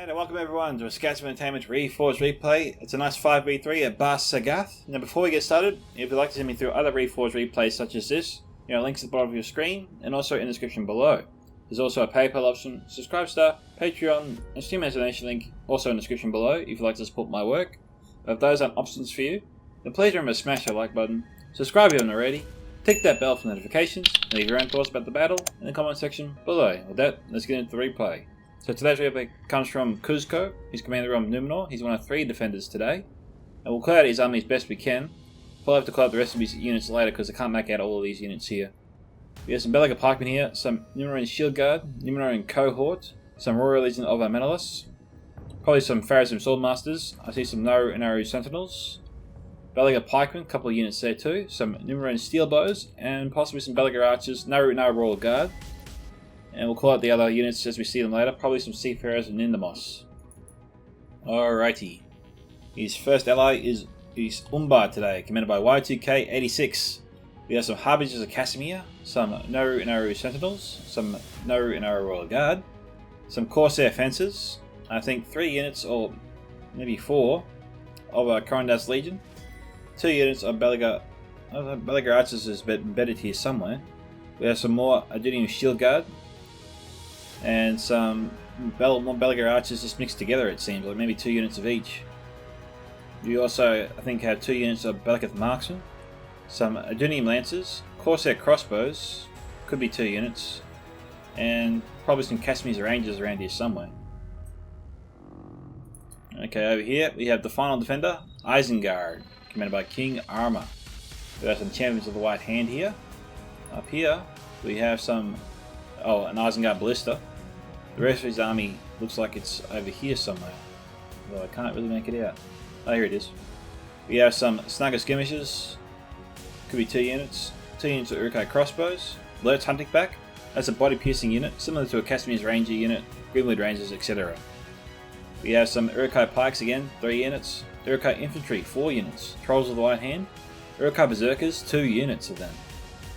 Welcome everyone to a CZUCZO Entertainment Reforged replay. It's a nice 5v3 at Bahr Sagarth. Now before we get started, if you'd like to see me through other Reforged replays such as this, links at the bottom of your screen and also in the description below. There's also a PayPal option, subscribe star, Patreon, and Steam donation link also in the description below if you'd like to support my work. If those aren't options for you, then please remember to smash that like button, subscribe if you haven't already, tick that bell for notifications, and leave your own thoughts about the battle in the comment section below. With that, let's get into the replay. So today's replay comes from CZUCZO. He's commander of Numenor. He's one of 3 defenders today. And we'll clear out his army as best we can. We'll have to clear out the rest of his units later because I can't make out all of these units here. We have some Belaga pikemen here, some Numenor Shield Guard, Numenor Cohort, some Royal Legion of Menelaus, probably some Pharazim Swordmasters. I see some Numenor Sentinels, Belaga pikemen, a couple of units there too, some Numenor Steel Bows, and possibly some Belaga Archers, no Royal Guard. And we'll call out the other units as we see them later. Probably some Seafarers and Nindamos. Alrighty. His first ally is Umbar today, commanded by Y2K86. We have some Harbingers of Casimir, some Naru Sentinels, some Naru Royal Guard, some Corsair Fencers, I think 3 units or maybe 4 of Corandas Legion, 2 units of Belaga Archers is embedded here somewhere. We have some more Adunium Shield Guard, and some more Belaga Archers just mixed together, it seems, like maybe 2 units of each. We also, I think, have 2 units of Belgath Marksmen, some Adunium Lancers, Corsair Crossbows, could be 2 units, and probably some Casimir's Rangers around here somewhere. Okay, over here we have the final defender, Isengard, commanded by King Armor. We have some Champions of the White Hand here. Up here we have some, an Isengard Ballista. The rest of his army looks like it's over here somewhere, though I can't really make it out. Oh, here it is. We have some Snugger Skirmishers, could be 2 units. 2 units of Uruk-hai Crossbows. Lert's Hunting Pack, that's a body piercing unit, similar to a Casimir's Ranger unit, Grimwood Rangers, etc. We have some Uruk-hai Pikes again, 3 units. Uruk-hai Infantry, 4 units. Trolls of the White Hand. Uruk-hai Berserkers, 2 units of them.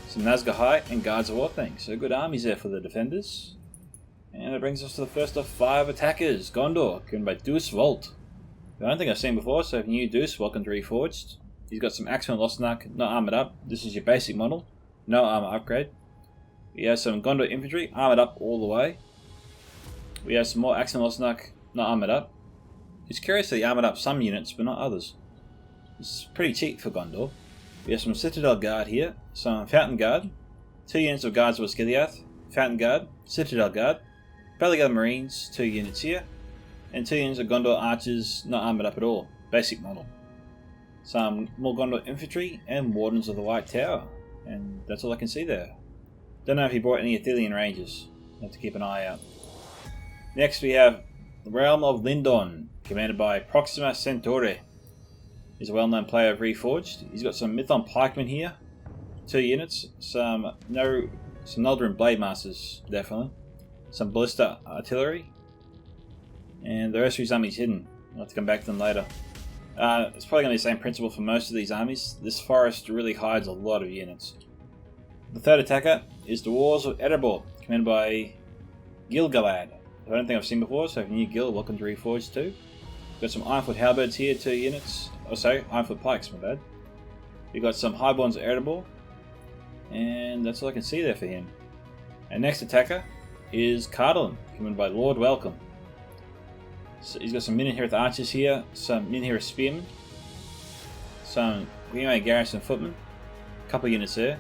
Some Nazgûl High and Guards of Orthanc, so good armies there for the defenders. And that brings us to the first of 5 attackers, Gondor, commanded by Deuce Volt. I don't think I've seen before, so if new Deuce, welcome to Reforged. He's got some Axeman Losnak, not armoured up. This is your basic model, no armour upgrade. We have some Gondor Infantry, armoured up all the way. We have some more Axeman Losnak, not armoured up. It's curious that he armoured up some units, but not others. It's pretty cheap for Gondor. We have some Citadel Guard here, some Fountain Guard, 2 units of Guards of Osgiliath, Fountain Guard, Citadel Guard, Belaga Marines, 2 units here, and 2 units of Gondor Archers, not armoured up at all, basic model. Some more Gondor Infantry, and Wardens of the White Tower, and that's all I can see there. Don't know if he brought any Athelian Rangers, have to keep an eye out. Next we have the Realm of Lindon, commanded by Proxima Centauri. He's a well-known player of Reforged. He's got some Mython Pikemen here, 2 units, some Noldorin Blade Masters, definitely, some Ballista Artillery, and the rest of his army's hidden. I'll have to come back to them later. It's probably going to be the same principle for most of these armies. This forest really hides a lot of units. The third attacker is the Wars of Erebor, commanded by Gil-galad. I don't think I've seen before, so if you're new Gil, welcome to Reforged too. Got some Ironfoot Halberds here, 2 units. Oh, sorry, Ironfoot Pikes, my bad. We've got some Highborns of Erebor, and that's all I can see there for him. Our next attacker is Cardalin, commanded by Lord Welcome. So he's got some Minahirith Archers here, some Minahirith Spearmen, some Greenway Garrison Footmen, a couple of units there,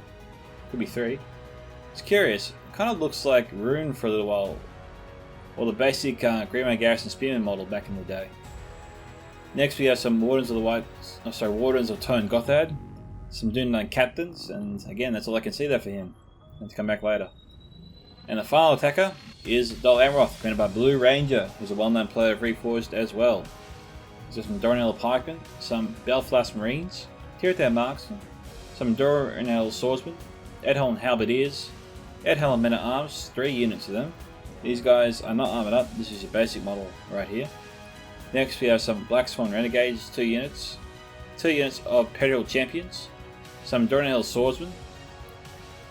could be 3. It's curious, it kind of looks like Rune for a little while, or the basic Greenway Garrison Spearman model back in the day. Next we have some Wardens of Tone Gothad, some Dunedain Captains, and again that's all I can see there for him. I'll have to come back later. And the final attacker is Dol Amroth, commanded by Blue Ranger, who's a well-known player of Reforged as well. There's some Dorinel Pikemen, some Belfast Marines, Tirithar Marksmen, some Dorinel Swordsmen, Edhelm Halberdiers, Edhelm Men-at-Arms, 3 units of them, These guys are not armoured up. This is your basic model right here. Next we have some Black Swan Renegades, 2 units. 2 units of Imperial Champions. Some Dornhill Swordsmen.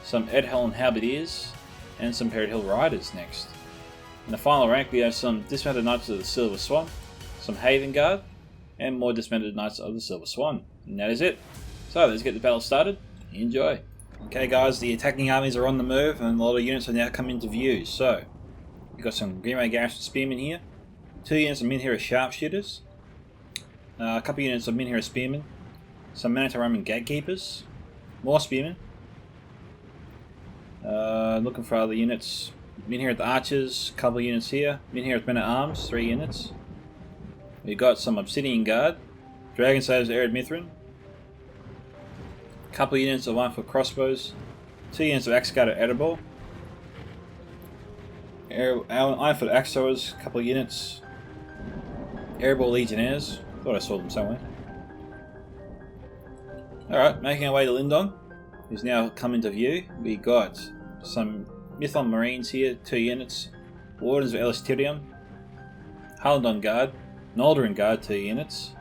Some Edhelm Halberdiers. And some Hill Riders next. In the final rank we have some Dismounted Knights of the Silver Swan. Some Haven Guard. And more Dismounted Knights of the Silver Swan. And that is it. So let's get the battle started. Enjoy. Okay guys, the attacking armies are on the move and a lot of units are now coming into view. So, we've got some Greenway Garrison Spearmen here. 2 units of Minhira Sharpshooters. A couple units of Minhira Spearmen. Some Manitou Roman Gatekeepers. More Spearmen. Looking for other units. Minhira Archers, a couple of units here. Minhira Men at Arms, 3 units. We've got some Obsidian Guard. Dragon Slayers Arid Mithrin. Couple of units of 1-foot crossbows, 2 units of axe guard at Erebor, Ironfoot axe throwers, couple of units, Erebor Legionnaires, thought I saw them somewhere. Alright, making our way to Lindon, who's now come into view. We got some Mython Marines here, 2 units, Wardens of Elistirion, Halidon Guard, Noldorin Guard, 2 units,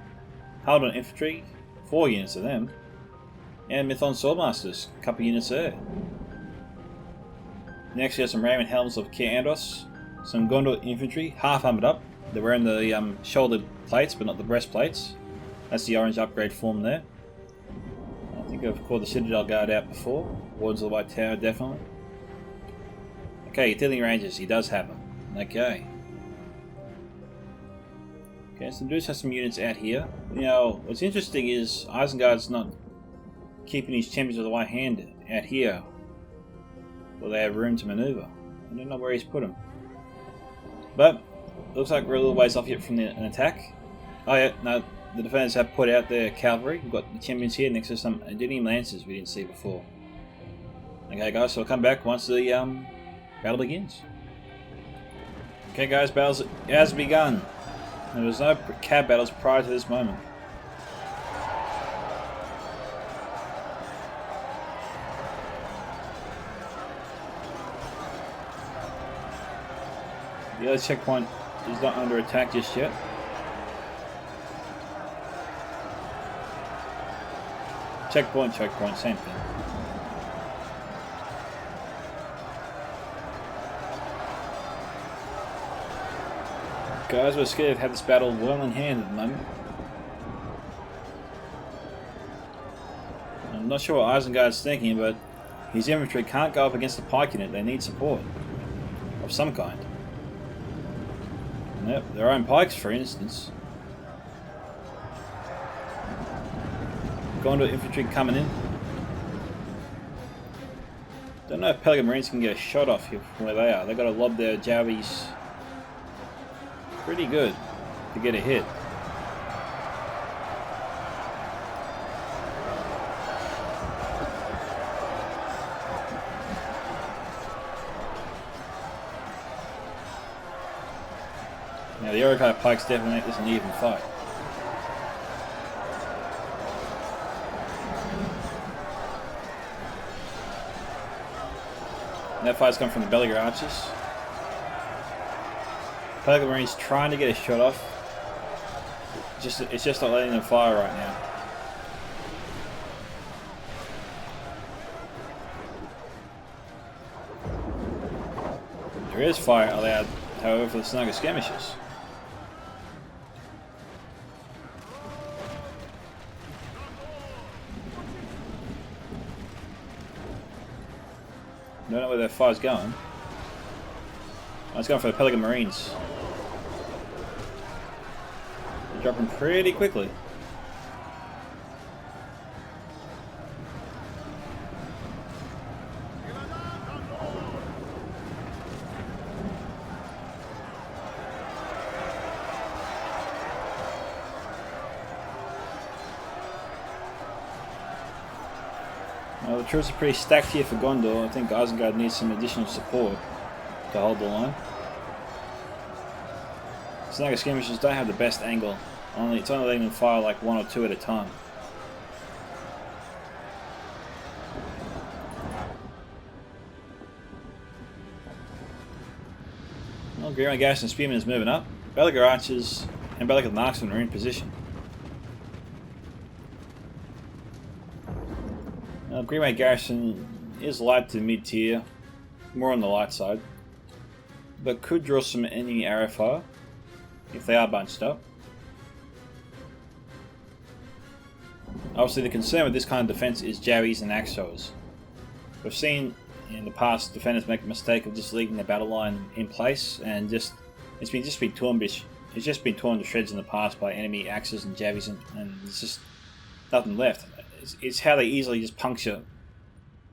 Halidon Infantry, 4 units of them, and Mython Swordmasters, a couple units there. Next we have some Raven Helms of Kier Andros, some Gondor Infantry, half armoured up. They're wearing the shoulder plates but not the breastplates. That's the orange upgrade form there. I think I've called the Citadel Guard out before. Wardens of the White Tower definitely. Okay, utility rangers, he does have them. Okay. Okay, so Bruce has some units out here. Now, what's interesting is Isengard's not keeping his champions with the white hand out here where they have room to maneuver. I don't know where he's put them. But looks like we're a little ways off yet from an attack. Oh yeah, no, the defenders have put out their cavalry. We've got the champions here next to some Adenium Lancers we didn't see before. Okay guys, so we'll come back once the battle begins. Okay guys, battle has begun. There was no cab battles prior to this moment. The other checkpoint is not under attack just yet. Checkpoint, same thing. Guys, we're scared to have this battle well in hand at the moment. I'm not sure what Isengard's thinking, but his infantry can't go up against the pike unit. They need support of some kind. Yep, their own pikes, for instance. Gondor infantry coming in. Don't know if Pelican Marines can get a shot off here from where they are. They've got to lob their jabbies pretty good to get a hit. Now the Uruk-hai pikes definitely make this an even fight. And that fight's come from the Belegar archers. Pelican Marines trying to get a shot off. It's just not letting them fire right now. There is fire allowed, however, for the Snugger skirmishes. Don't know where that fire's going. Oh, it's going for the Pelican Marines. They're dropping pretty quickly. Well, the troops are pretty stacked here for Gondor. I think Isengard needs some additional support to hold the line. Snugger skirmishers don't have the best angle. It's only letting them fire like 1 or 2 at a time. Well, Greenway Garrison Spearmen is moving up. Belagar Archers and Belagar Marksmen are in position. Now, Greenway Garrison is light to mid tier, more on the light side, but could draw some enemy arrow fire if they are bunched up. Obviously, the concern with this kind of defense is Javies and axe throwers. We've seen in the past defenders make the mistake of just leaving the battle line in place, and it's just been torn to shreds in the past by enemy axes and Javies, and there's just nothing left. It's how they easily just puncture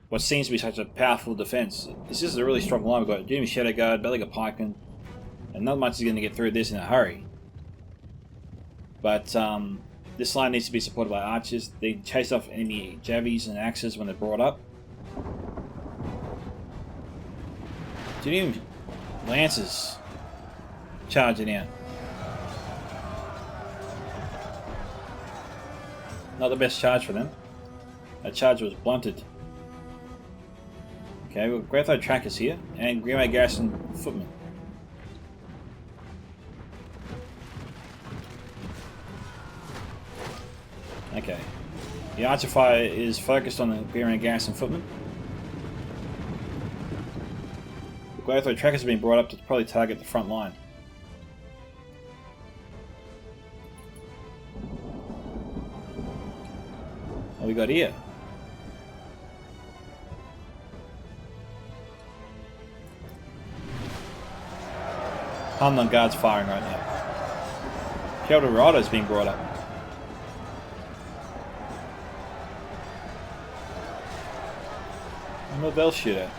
what seems to be such a powerful defense. This is a really strong line. We've got Doom Shadow Guard, Belagar Pikemen, and not much is going to get through this in a hurry. But this line needs to be supported by archers. They chase off enemy Javies and axes when they're brought up. Even Lancers charging out. Not the best charge for them. That charge was blunted. Okay, we've got Greythroat Trackers here, and Greenway Garrison Footmen. Okay. The archer fire is focused on the Greenway Garrison Footmen. The Greythroat Trackers have been brought up to probably target the front line. What we got here? Hamlin Guard's firing right now. Keldorado is being brought up. And the Bell Shooter.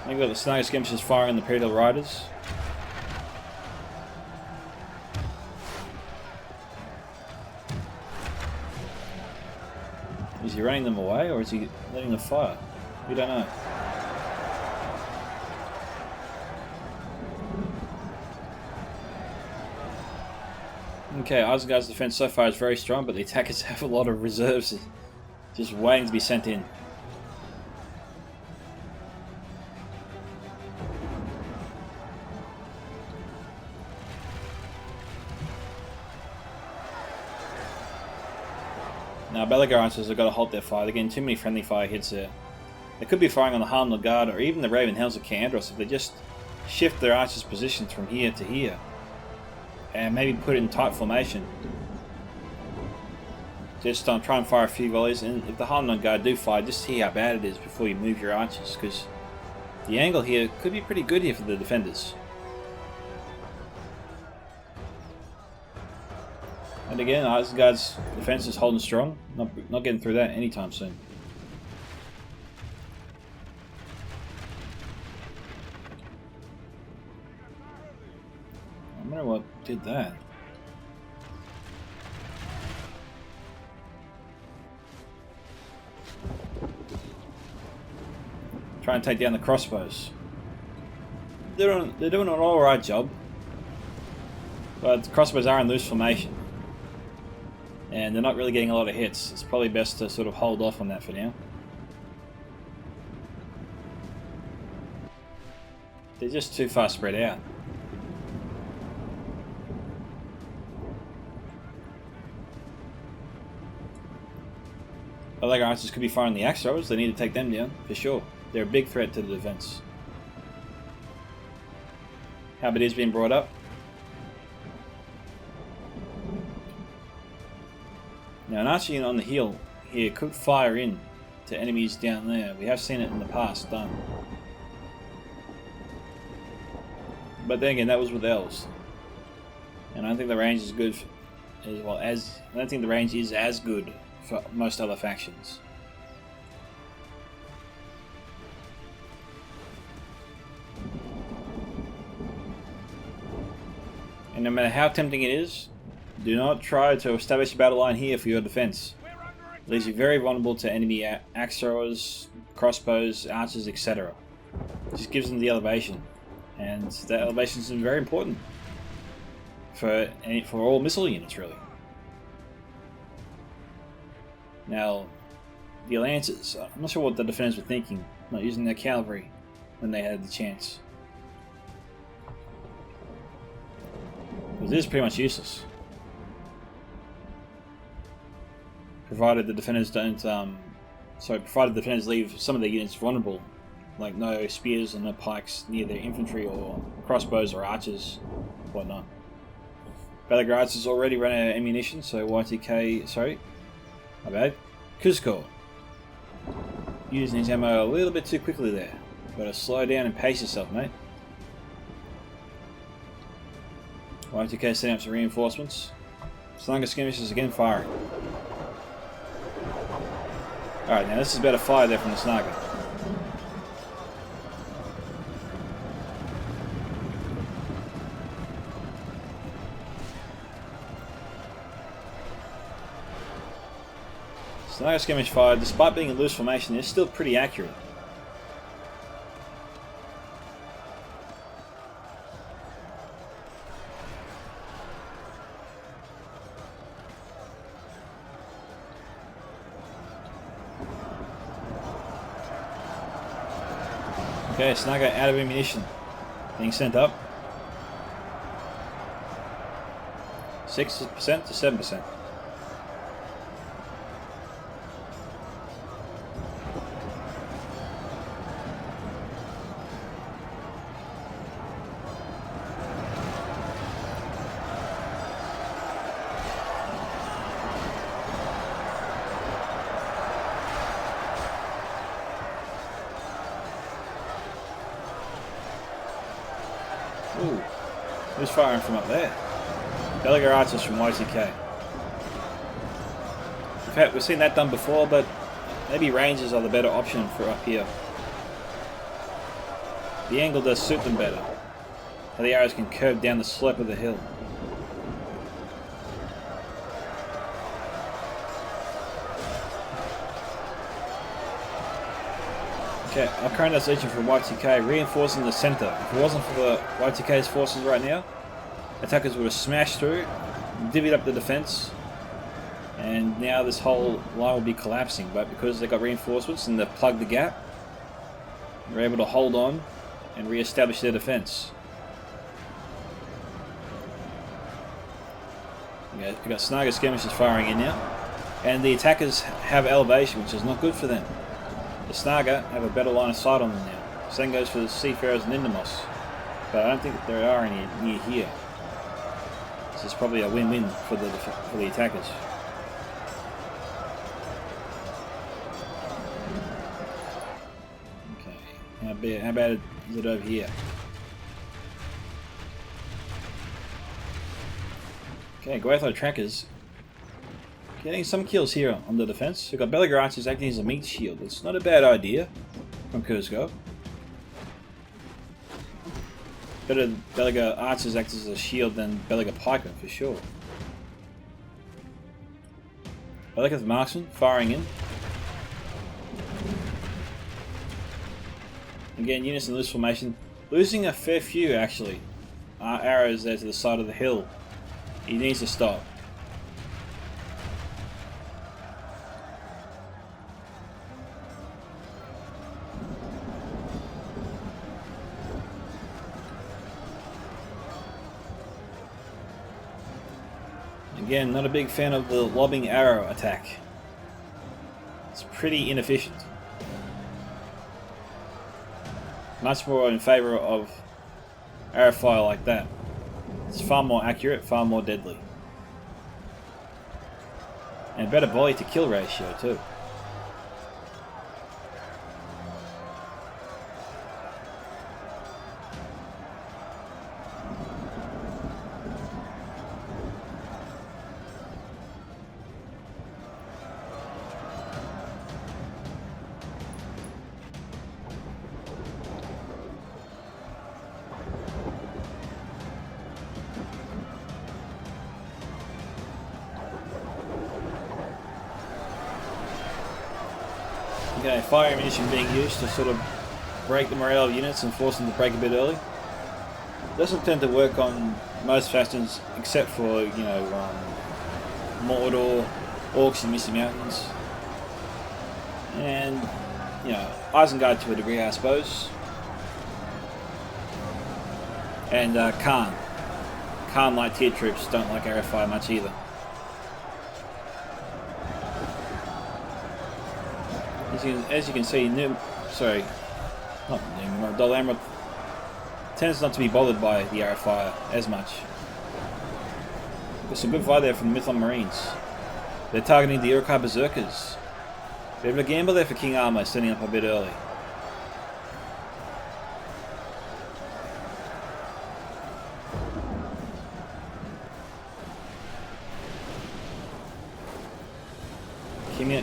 We've got the Snag Skirmishers firing the Imperial Riders. Is he running them away, or is he letting them fire? We don't know. Okay, Isengard's defense so far is very strong, but the attackers have a lot of reserves just waiting to be sent in. Now, Belagar Archers have got to halt their fire. They're getting too many friendly fire hits there. They could be firing on the Harmler Guard or even the Raven Hells of Kandros if they just shift their archers' positions from here to here. And maybe put it in tight formation. Just try and fire a few volleys, and if the Harmler Guard do fire, just see how bad it is before you move your archers, because the angle here could be pretty good here for the defenders. And again, Isengard's defense is holding strong, not getting through that anytime soon. I wonder what did that. Try and take down the crossbows. They're doing an alright job, but the crossbows are in loose formation, and they're not really getting a lot of hits. It's probably best to sort of hold off on that for now. They're just too far spread out. Belagar Archers could be firing the axe throwers. They need to take them down, for sure. They're a big threat to the defense. Halberdiers being brought up. Now, an archer unit on the hill here could fire in to enemies down there. We have seen it in the past done. But then again, that was with elves. And I don't think the range is good I don't think the range is as good for most other factions. And no matter how tempting it is, do not try to establish a battle line here for your defense. It leaves you very vulnerable to enemy axe throwers, crossbows, archers, etc. It just gives them the elevation, and that elevation is very important for all missile units, really. Now, the Lancers. I'm not sure what the defenders were thinking, not using their cavalry when they had the chance. Because it is pretty much useless. Provided the defenders don't, provided the defenders leave some of their units vulnerable, like no spears and no pikes near their infantry or crossbows or archers, whatnot. Bahr Sagarth already ran out of ammunition, so CZUCZO using his ammo a little bit too quickly there. Gotta slow down and pace yourself, mate. YTK setting up some reinforcements. Snaga skirmishers again firing. Alright, now this is better fire there from the Snaga. Snaga skirmish fire, despite being in loose formation, is still pretty accurate. Okay, Snaga out of ammunition. Being sent up. 6% to 7%. Ooh, who's firing from up there? Bahr archers from YTK. In fact, we've seen that done before, but maybe rangers are the better option for up here. The angle does suit them better. How the arrows can curve down the slope of the hill. Okay, our current station from YTK reinforcing the centre. If it wasn't for the YTK's forces right now, attackers would have smashed through, divvied up the defence, and now this whole line would be collapsing. But because they got reinforcements and they've plugged the gap, they're able to hold on and re-establish their defence. Yeah, we've got Snaga skirmishers firing in now, and the attackers have elevation, which is not good for them. The Snaga have a better line of sight on them now. Same goes for the Seafarers and Indamos, but I don't think that there are any near here. This is probably a win-win for the attackers. Okay, how bad is it over here? Okay, Guertho trackers getting some kills here on the defense. We've got Bahr archers acting as a meat shield. It's not a bad idea from CZUCZO. Better Bahr archers act as a shield than Bahr pikemen for sure. Bahr marksman firing in. Again, units in loose formation. Losing a fair few actually. Arrows there to the side of the hill. He needs to stop. Again, not a big fan of the lobbing arrow attack. It's pretty inefficient. Much more in favour of arrow fire like that. It's far more accurate, far more deadly. And better volley to kill ratio too. Okay, fire ammunition being used to sort of break the morale of units and force them to break a bit early. Doesn't tend to work on most factions except for, you know, Mordor, Orcs and Misty Mountains. And, you know, Isengard to a degree, I suppose. And Khan. Khan light tier troops don't like arrow fire much either. As you can see, not Numenor, Dol Amroth tends not to be bothered by the arrow fire as much. There's some good fire there from the Mythlon Marines. They're targeting the Uruk-hai Berserkers. Bit of a gamble there for King Arma, setting up a bit early.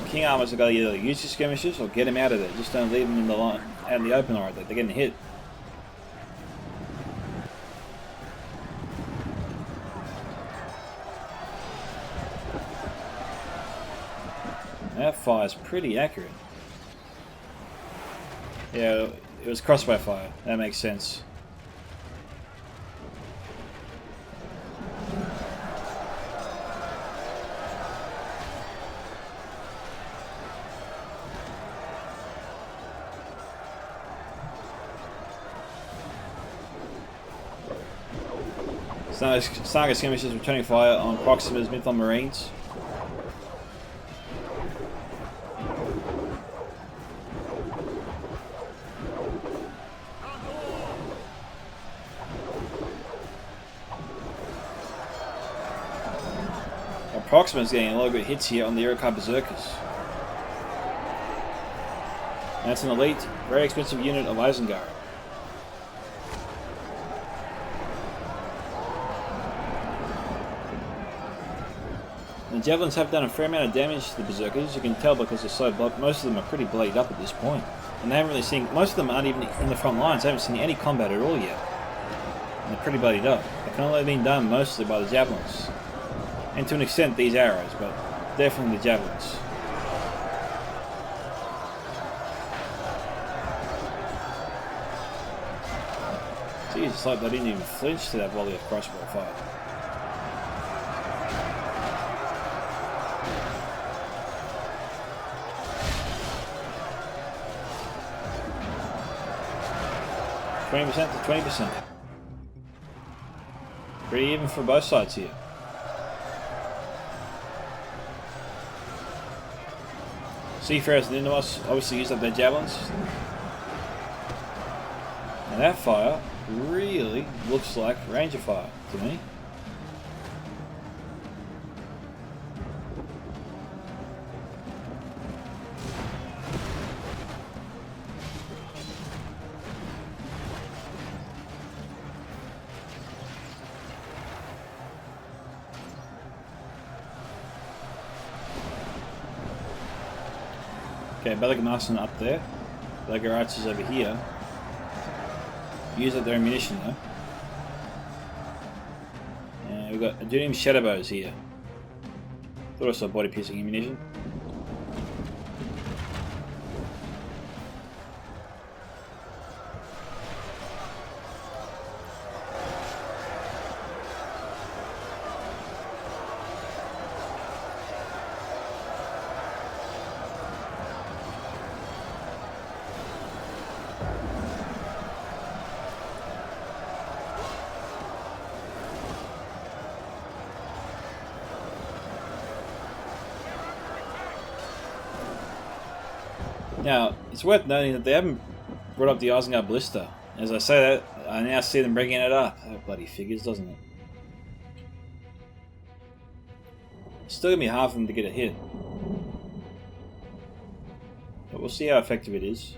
King Arma's got to either use his skirmishers or get him out of there. Just don't leave him in the line, out in the open, or they're getting hit. That fire's pretty accurate. Yeah, it was crossbow fire. That makes sense. Saga skirmishers returning fire on Proxima's Mythlon Marines. Proxima's getting a lot of good hits here on the Uruk-hai Berserkers. That's an elite, very expensive unit of Isengard. The javelins have done a fair amount of damage to the Berserkers. You can tell because they're so most of them are pretty bloodied up at this point. And they haven't really seen, most of them aren't even in the front lines. They haven't seen any combat at all yet. And they're pretty bloodied up. It can only have been done mostly by the javelins. And to an extent these arrows, but definitely the javelins. Jeez, it's like they didn't even flinch to that volley of crossbow fire. %20 to 20%. Pretty even for both sides here. Seafarers and Indomos obviously used up their javelins. And that fire really looks like ranger fire to me. Okay, Belagamasson up there. Belagarates is over here. Use up their ammunition though. And we've got Adunium Shadowbows here. Thought I saw body piercing ammunition. Now, it's worth noting that they haven't brought up the Isengard Ballista. As I say that, I now see them bringing it up. That bloody figures, doesn't it? It's still going to be hard for them to get a hit. But we'll see how effective it is.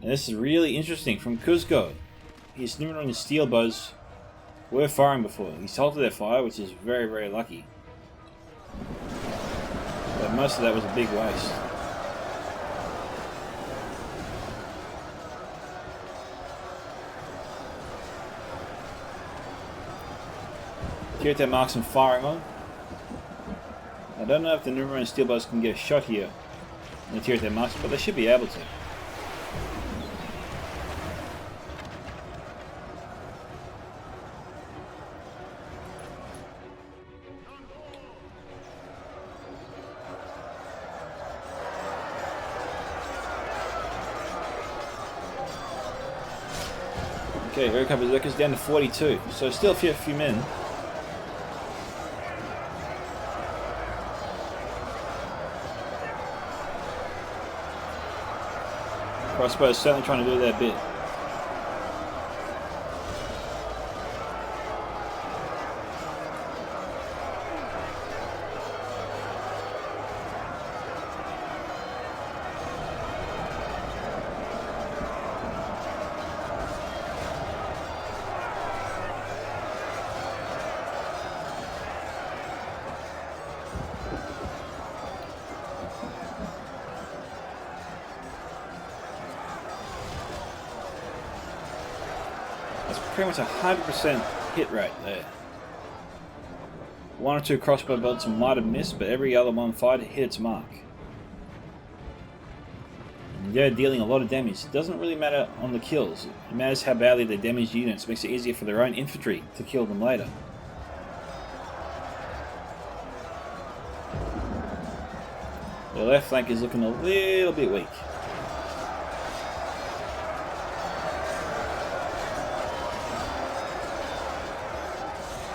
And this is really interesting from CZUCZO. His Numenor and steel bows were firing before. He's halted their fire, which is very, very lucky. But most of that was a big waste. Kirite marksman firing on. I don't know if the Numenor and steel bows can get a shot here in the Kirite marksman, but they should be able to. Okay, Recon Berserker's down to 42, so still a few men. Crossbows certainly trying to do their bit. Pretty much 100% hit rate there. One or two crossbow bolts might have missed, but every other one fired hit its mark. And they're dealing a lot of damage. It doesn't really matter on the kills. It matters how badly they damage units. It makes it easier for their own infantry to kill them later. The left flank is looking a little bit weak.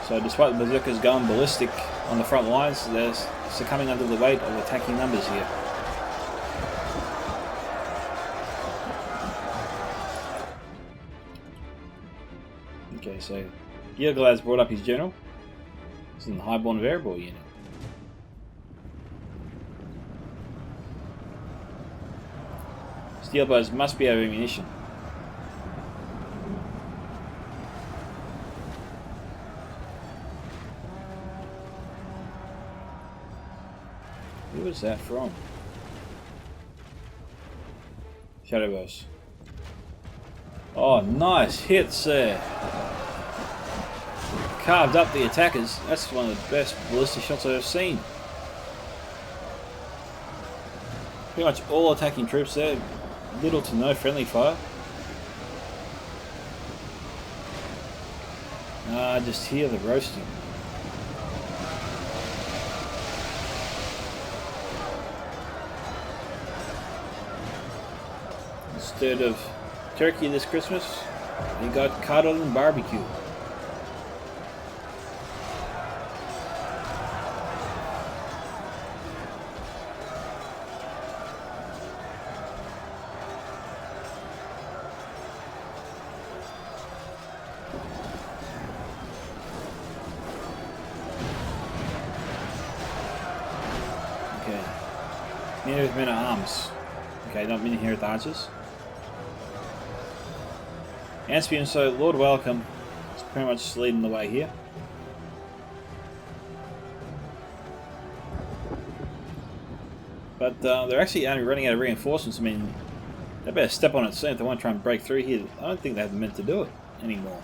So despite the Berserkers going ballistic on the front lines, they're succumbing under the weight of attacking numbers here. Okay, so Gilgalad's brought up his general. This is the Highborn Variable unit. Steelbows must be out of ammunition. Who was that from? Shadowverse. Oh, nice hits there. Carved up the attackers. That's one of the best ballistic shots I've ever seen. Pretty much all attacking troops there. Little to no friendly fire. I just hear the roasting. Instead of turkey this Christmas, we got cuddle and barbecue. Okay. Neither with men at arms. Okay, not many here at the archers. Anspian, so Lord Welcome is pretty much leading the way here. But they're actually only running out of reinforcements. I mean, they better step on it soon if they want to try and break through here. I don't think they have meant to do it anymore.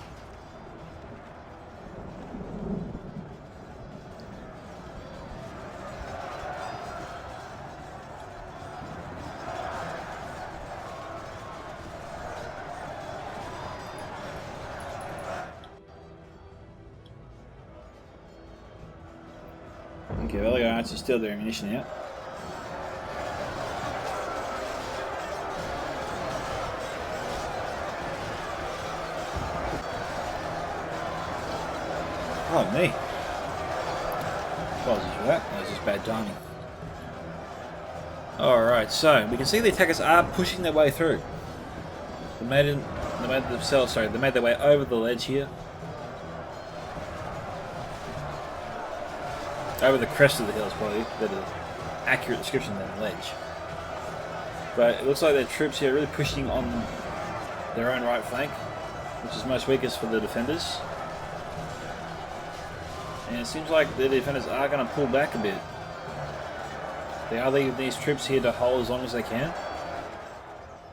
Okay, well, the archers still their ammunition out. Oh, me. Apologies for that. That was just bad timing. Alright, so we can see the attackers are pushing their way through. They made their way over the ledge here. Over the crest of the hill is probably a better accurate description than ledge. But it looks like their troops here are really pushing on their own right flank, which is most weakest for the defenders. And it seems like the defenders are going to pull back a bit. They are leaving these troops here to hold as long as they can.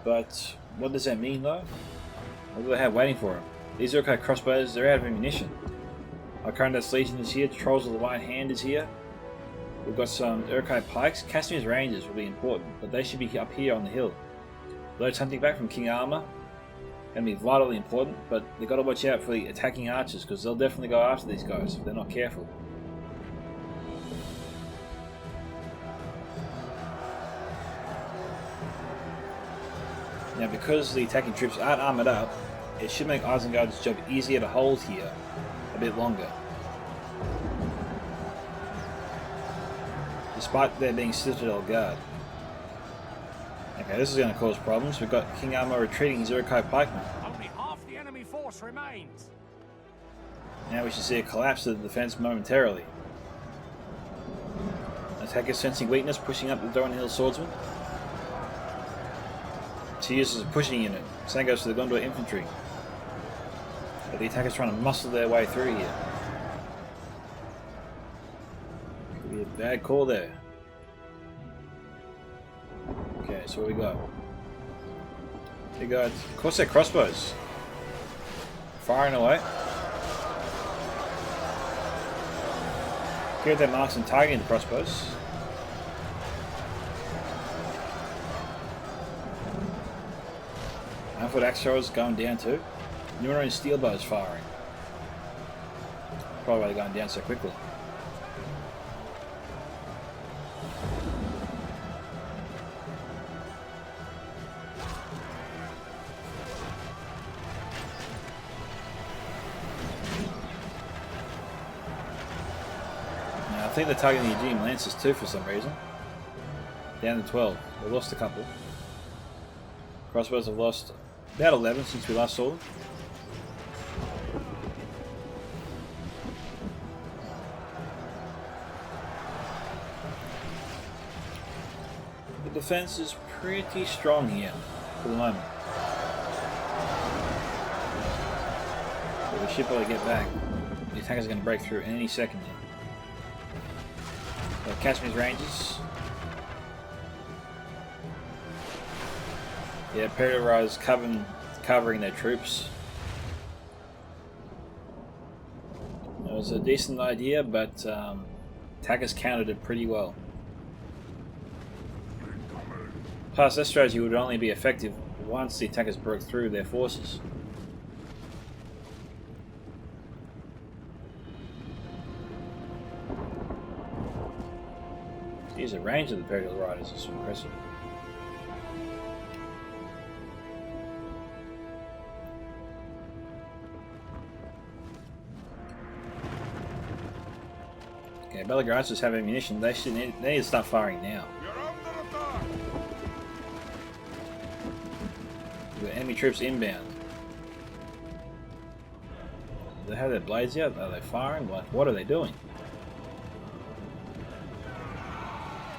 But what does that mean though? What do they have waiting for them? These Urkai crossbows, they're out of ammunition. Arkandas Legion is here, Trolls of the White Hand is here. We've got some Urkai pikes. Casimir's Rangers will be important, but they should be up here on the hill. Loads hunting back from King Armor. Going to be vitally important, but they've got to watch out for the attacking archers because they'll definitely go after these guys if they're not careful. Now because the attacking troops aren't armoured up it should make Isengard's job easier to hold here a bit longer. Despite there being Citadel Guard. Okay, this is going to cause problems. We've got King Arma retreating his Urukai pikemen. Only half the enemy force remains. Now we should see a collapse of the defense momentarily. Attacker sensing weakness, pushing up the Doran Hill swordsman. She uses a pushing unit. Same goes to the Gondor infantry. But the attackers trying to muscle their way through here. Could be a bad call there. Okay, so what we got? We got Corsair crossbows. Firing away. Here that marks and targeting the crossbows. Alfred axe throwers going down too. Numenor steel bows firing. Probably why they're going down so quickly. Now, I think they're targeting the Aegean Lancers too for some reason. Down to 12. We lost a couple. Crossbows have lost about 11 since we last saw them. The defense is pretty strong here for the moment. But we should probably get back. The attackers are going to break through any second here. Cashmere's Rangers. Yeah, Imperial Rise covering their troops. It was a decent idea, but attackers countered it pretty well. Plus, that strategy would only be effective once the attackers broke through their forces. Here's the range of the Imperial Riders is impressive. Okay, Belgrades just have ammunition. They need to start firing now. We've got enemy troops inbound. Do they have their blades out? Are they firing? What are they doing?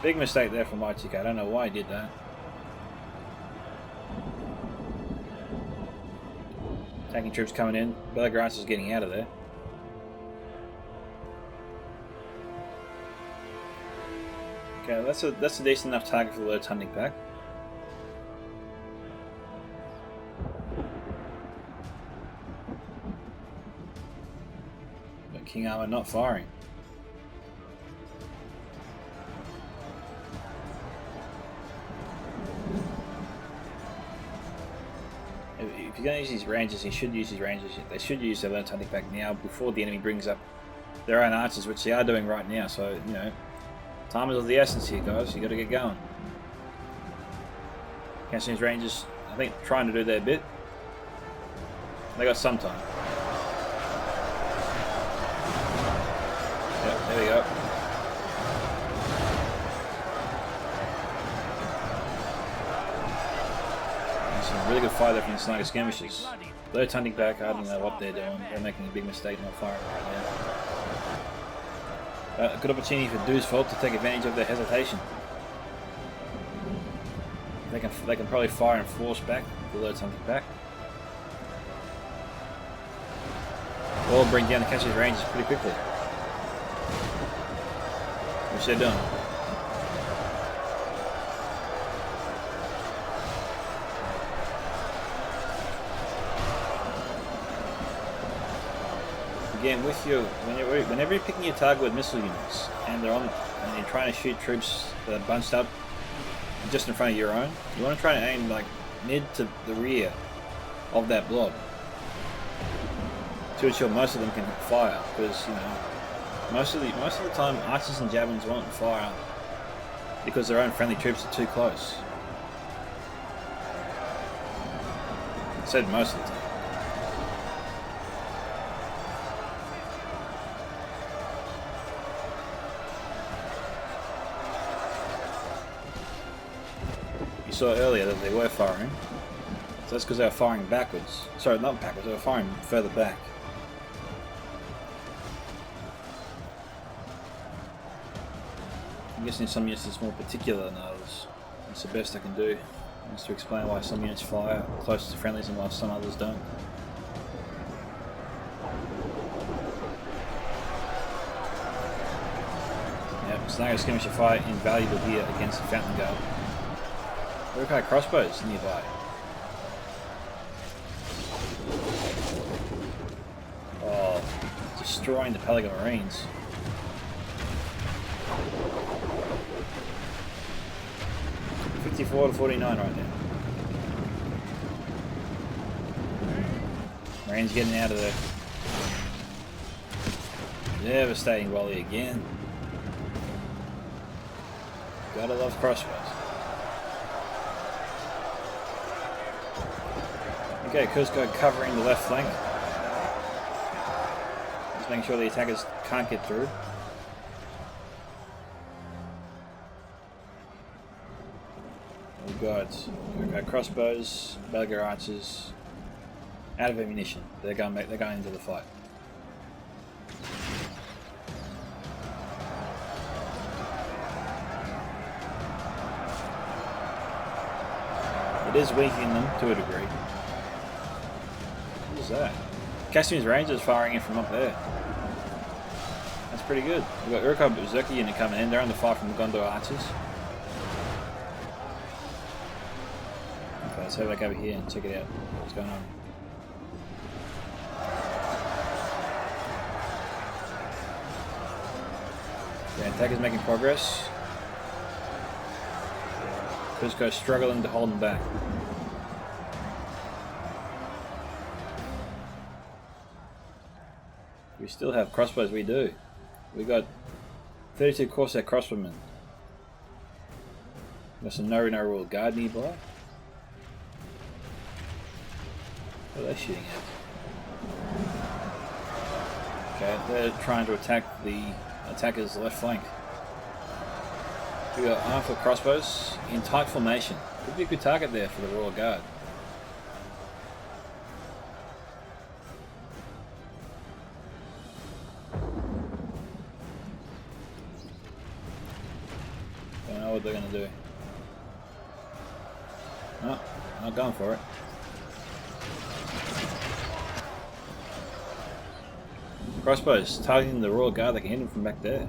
Big mistake there from YTK. I don't know why he did that. Tanking troops coming in. Belgrades is getting out of there. Okay, that's a decent enough target for the Lord's hunting pack. But King Arma not firing. If you're going to use these rangers, you should use these rangers. They should use their Lord's hunting pack now before the enemy brings up their own archers, which they are doing right now. So, you know, time is of the essence here, guys. You got to get going. Cassini's Rangers, I think, trying to do their bit. They got some time. Yep, there we go. Some really good fire there from the Sniper Skirmishers. They're hunting back. I don't know what they're doing. They're making a big mistake not firing right now. A good opportunity for Doo's Fault to take advantage of their hesitation. They can probably fire and force back the Lord's hunting back. Or bring down the Cassini's Rangers pretty quickly. Which they're doing. Again, with you, whenever you're picking your target with missile units and you're trying to shoot troops that are bunched up just in front of your own, you want to try to aim like mid to the rear of that blob to ensure most of them can fire, because you know most of the time archers and javelins won't fire because their own friendly troops are too close. I said most of the time. you saw earlier that they were firing. So that's because they were firing backwards. Sorry, not backwards, they were firing further back. I'm guessing some units is more particular than others. That's the best I can do. Just to explain why some units fly out closer to friendlies and why some others don't. Yep, Snagger skirmisher fire invaluable here against the Fountain Guard. Look at crossbows nearby. Oh, destroying the Pelican Marines. To 49 right now. Marines getting out of there. Devastating volley again. Gotta love crossbows. Okay, CZUCZO covering the left flank. Just making sure the attackers can't get through. We've got crossbows, Belger archers, out of ammunition. They're going into the fight. It is weakening them to a degree. What is that? Casimir's Rangers firing in from up there. That's pretty good. We've got Recon Solider unit coming in. They're under fire from the Gondor archers. Let's head back over here and check it out. What's going on? The attackers making progress. CZUCZO struggling to hold them back. We still have crossbows, we do. We got 32 Corsair crossbowmen. Got some Numenor Rallies guard nearby. What are they shooting at? Okay, they're trying to attack the attacker's left flank. We got armed for crossbows in tight formation. Could be a good target there for the Royal Guard. Don't know what they're going to do. No, not going for it. Crossbows targeting the Royal Guard. They can hit them from back there.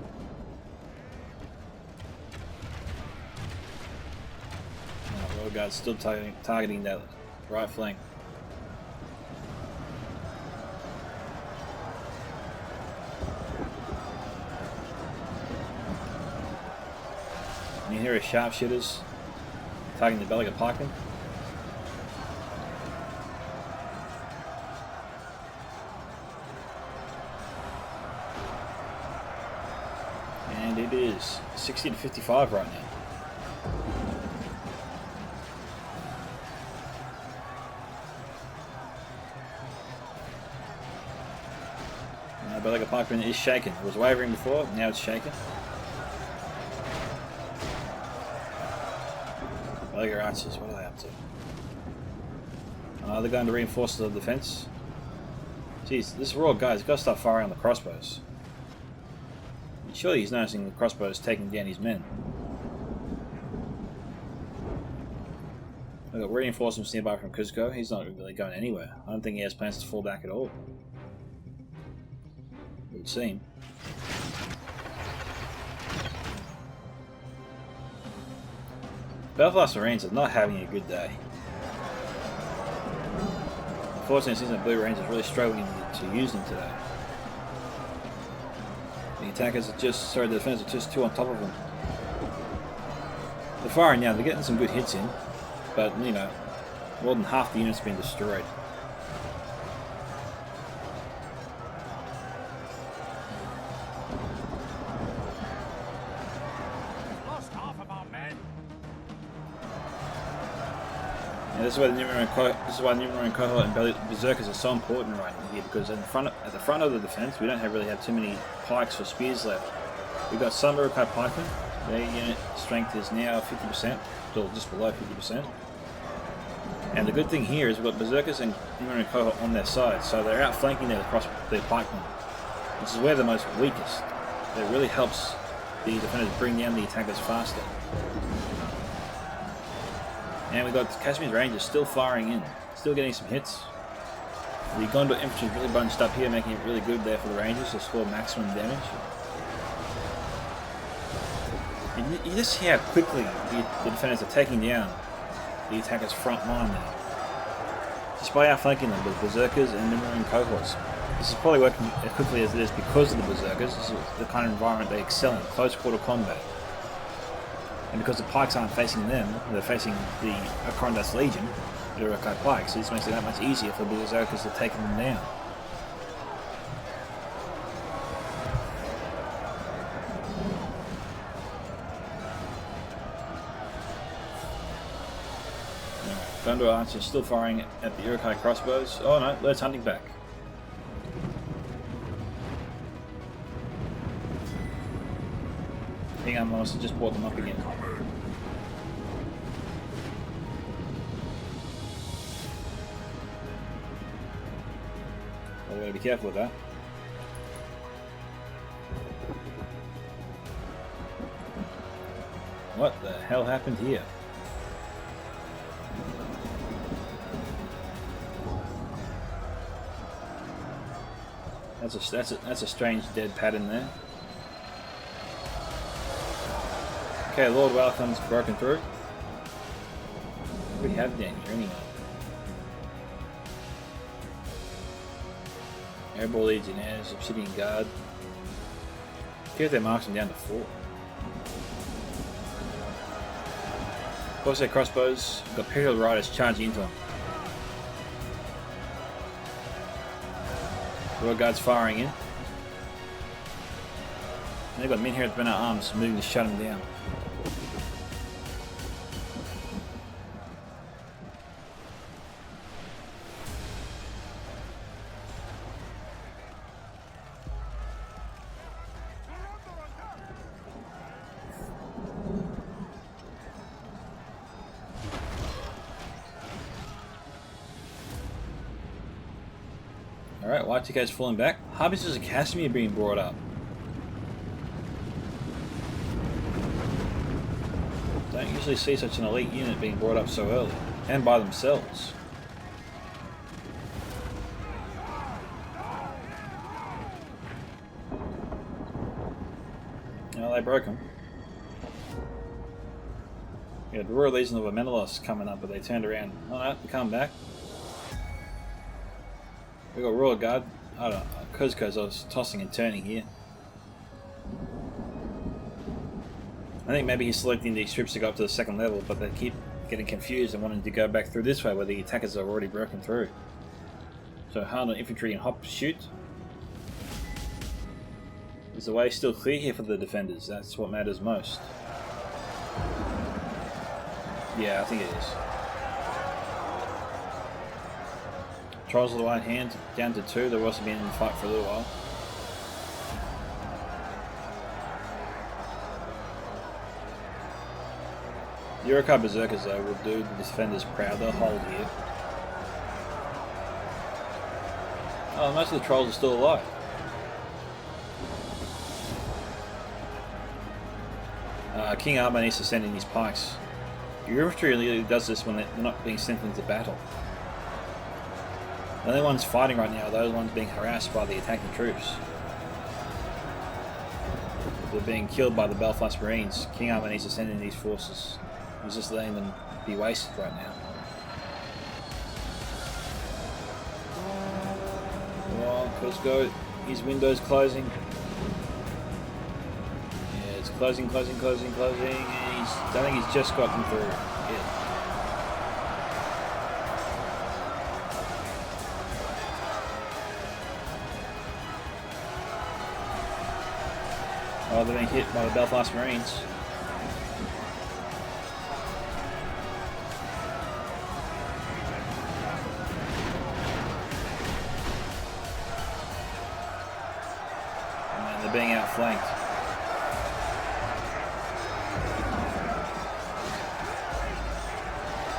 Royal Guard's still targeting that right flank. And you hear his sharpshooters targeting the Belga pikemen. And it is 60 to 55 right now. Belga pikeman is shaken. It was wavering before, now it's shaken. Belga archers, what are they up to? They're going to reinforce the defense. Jeez, this Royal Guard's got to start firing on the crossbows. Surely he's noticing the crossbows taking down his men. We've got reinforcements nearby from CZUCZO. He's not really going anywhere. I don't think he has plans to fall back at all. It would seem. Belfast Marines are not having a good day. Unfortunately, it seems that Blue Rangers are really struggling to use them today. The attackers are just, the defenders are just too on top of them. They're firing now, they're getting some good hits in, but, you know, more than half the units have been destroyed. Lost half of our men. Yeah, this is why the Numenor cohort and berserkers are so important right here, because at the front of the defense we don't really have too many pikes or spears left. We've got some Urukai pikemen, Their unit strength is now 50%, still just below 50%. And the good thing here is we've got Berserkers and Numenor cohort on their side, so they're outflanking their pikemen, which is where they're most weakest. It really helps the defenders bring down the attackers faster. And we've got Kashmir's Rangers still firing in, still getting some hits. The Gondor infantry is really bunched up here, making it really good there for the Rangers to score maximum damage. And you just see how quickly the defenders are taking down the attackers' front line now, just by outflanking them with Berserkers and Numenor cohorts. This is probably working as quickly as it is because of the Berserkers. This is the kind of environment they excel in, close quarter combat. And because the pikes aren't facing them, they're facing the Akorandas Legion, the Urukai pikes, so this makes it that much easier for the Berserkers to take them down. Gondor archers still firing at the Urukai crossbows. Oh no, Lord's hunting back. King Arma must have just brought them up again. Well, we gotta be careful with that. What the hell happened here? That's a strange dead pattern there. Okay, Lord Welcome's broken through. What do we have down here anyway? Airborne Legionnaires, Obsidian Guard. See if they marks them down to 4. Of course, their crossbows. We've got Imperial Riders charging into them. Royal Guards firing in. And they've got men here at the Men at Arms moving to shut them down. Alright, Y2K's falling back. Harbingers of Casimir being brought up. Don't usually see such an elite unit being brought up so early, and by themselves. Now they broke them. We had the Royal Legion of Amenelos coming up, but they turned around. Oh no, they come back. We got Royal Guard. I don't know, CZUCZO, I was tossing and turning here. I think maybe he's selecting these troops to go up to the 2nd level, but they keep getting confused and wanting to go back through this way where the attackers are already broken through. So hard on infantry and hop shoot. Is the way still clear here for the defenders? That's what matters most. Yeah, I think it is. Trolls of the White Hand down to 2. They've also been in the fight for a little while. The Urukai Berserkers though will do the defenders proud. They'll hold here. Oh, most of the trolls are still alive. King Arma needs to send in his pikes. Your infantry really does this when they're not being sent into battle. The only ones fighting right now are those ones being harassed by the attacking troops. They're being killed by the Belfast Marines. King Arma needs to send in these forces. He's just letting them be wasted right now. Come on, CZUCZO. His window's closing. Yeah, it's closing. And I think he's just got them through. Yeah. Oh, they're being hit by the Belfast Marines. And they're being outflanked.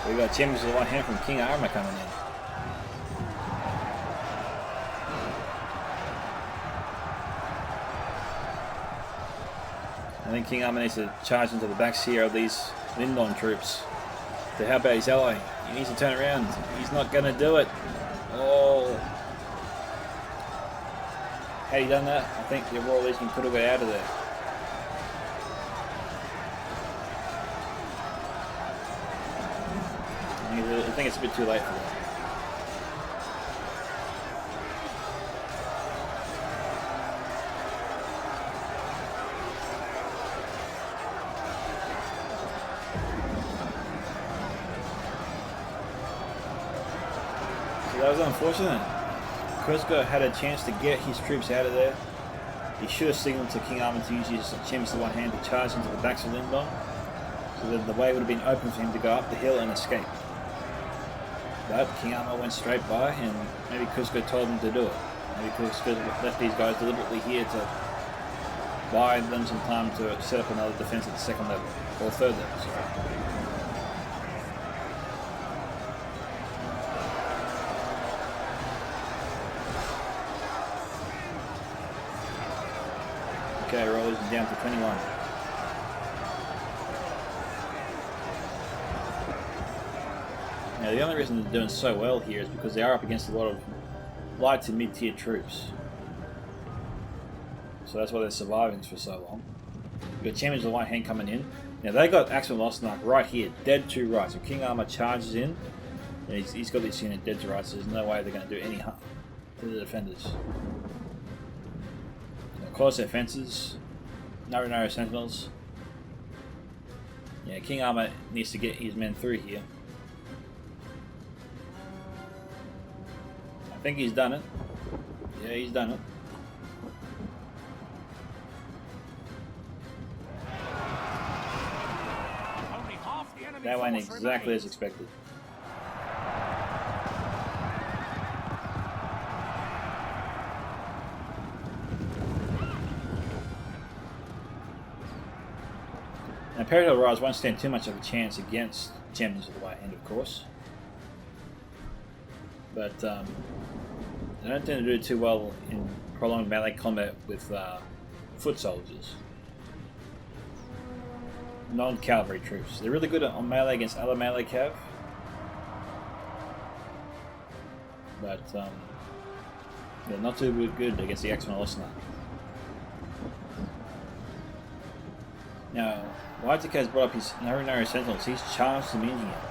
We got Champions of the White Hand from King Arma coming in. I think King Arma needs to charge into the backs here of these Lindon troops to help out his ally. He needs to turn around. He's not going to do it. Oh. Had he done that, I think the Royal Legion could have got out of there. I think it's a bit too late for that. So that was unfortunate. CZUCZO had a chance to get his troops out of there. He should have signalled to King Arma to use his Champions of the White Hand to charge into the backs of Lindon, so that the way would have been open for him to go up the hill and escape. But King Arma went straight by, and maybe CZUCZO told him to do it. Maybe CZUCZO left these guys deliberately here to buy them some time to set up another defense at the second level, or third level, sorry. Okay, Rollers down to 21. Now the only reason they're doing so well here is because they are up against a lot of light to mid-tier troops. So that's why they're surviving for so long. We've got Champions of the White Hand coming in. Now they got Axel Losnak right here, dead to right. So King Arma charges in, and he's got this unit dead to right, so there's no way they're going to do any harm to the defenders. Of course, their fences, Numenor Sentinels. Yeah, King Arma needs to get his men through here. I think he's done it. Yeah, he's done it. That went exactly as expected. Now, Imperial Rise won't stand too much of a chance against Champions of the White Hand, of course. But they don't tend to do too well in prolonged melee combat with foot soldiers. Non-cavalry troops. They're really good on melee against other melee cav. But they're not too good against the Axeman Listener. Now, YTK has brought up his Numenor Sentinels. He's charged them in here.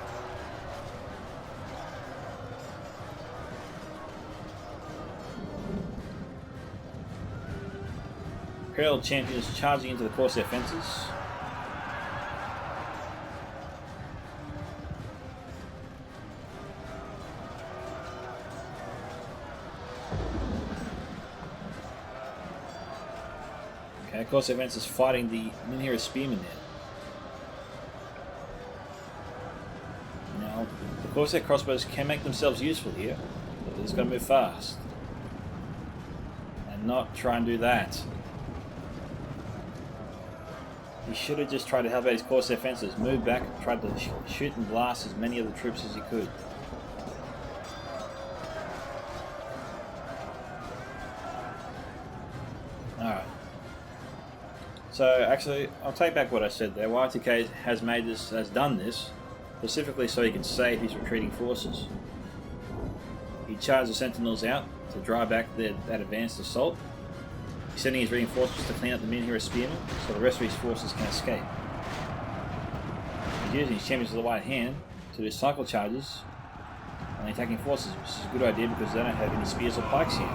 Imperial Champions charging into the Corsair fences. Okay, Corsair fences fighting the Minhira Spearmen there. Now, the Corsair crossbows can make themselves useful here, but they're just got to move fast. And not try and do that. He should have just tried to help out his Corsair fences, move back, tried to shoot and blast as many of the troops as he could. Alright. So actually, I'll take back what I said there. YTK has done this specifically so he can save his retreating forces. He charged the Sentinels out to drive back that advanced assault. He's sending his reinforcements to clean up the Minhira Spearmen so the rest of his forces can escape. He's using his Champions of the White Hand to do cycle charges on the attacking forces, which is a good idea because they don't have any spears or pikes here.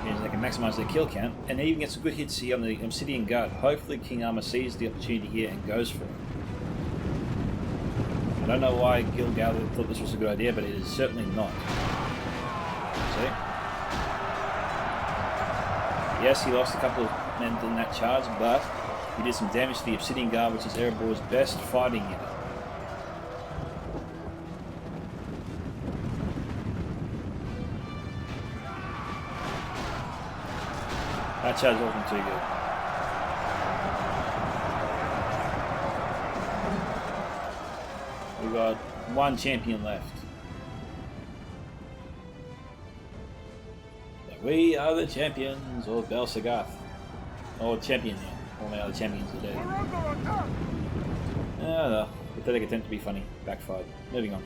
Means they can maximise their kill count, and he even gets some good hits here on the Obsidian Guard. Hopefully King Arma sees the opportunity here and goes for it. I don't know why Gilgalad thought this was a good idea, but it is certainly not. See? Yes, he lost a couple of men in that charge, but he did some damage to the Obsidian Guard, which is Erebor's best fighting unit. That charge wasn't too good. We've got one champion left. But we are the champions of Bahr Sagarth. Or champion now. All my other champions are dead. We're under attack. Ah, no. Pathetic attempt to be funny. Backfired. Moving on.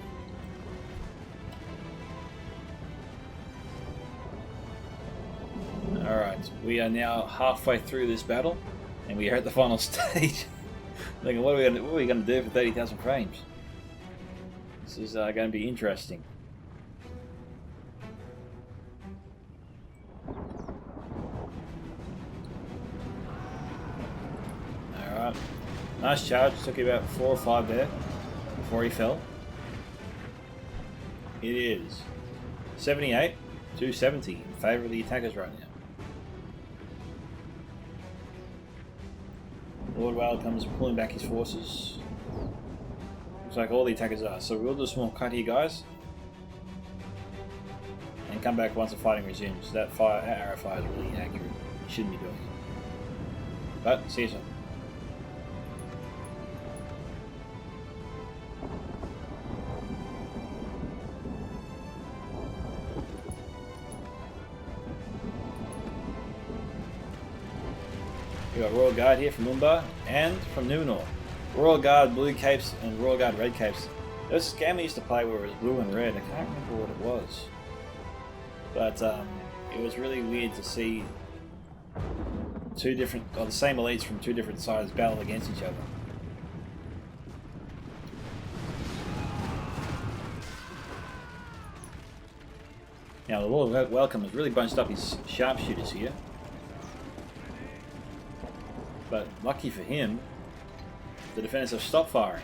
Alright, we are now halfway through this battle, and we are at the final stage. Thinking, what are we going to do for 30,000 frames? This is going to be interesting. Alright, nice charge. Took you about 4 or 5 there before he fell. It is 78 to 70 in favour of the attackers right now. Lord Whale comes pulling back his forces. Looks like all the attackers are. So we'll do a small cut here, guys. And come back once the fighting resumes. That arrow fire is really accurate. You shouldn't be doing it. But, see you soon. We got Royal Guard here from Umbar and from Numenor. Royal Guard blue capes and Royal Guard red capes. There was a game we used to play where it was blue and red. I can't remember what it was. But it was really weird to see the same elites from two different sides battle against each other. Now the Lord Welcome has really bunched up his sharpshooters here. But lucky for him, the defenders have stopped firing.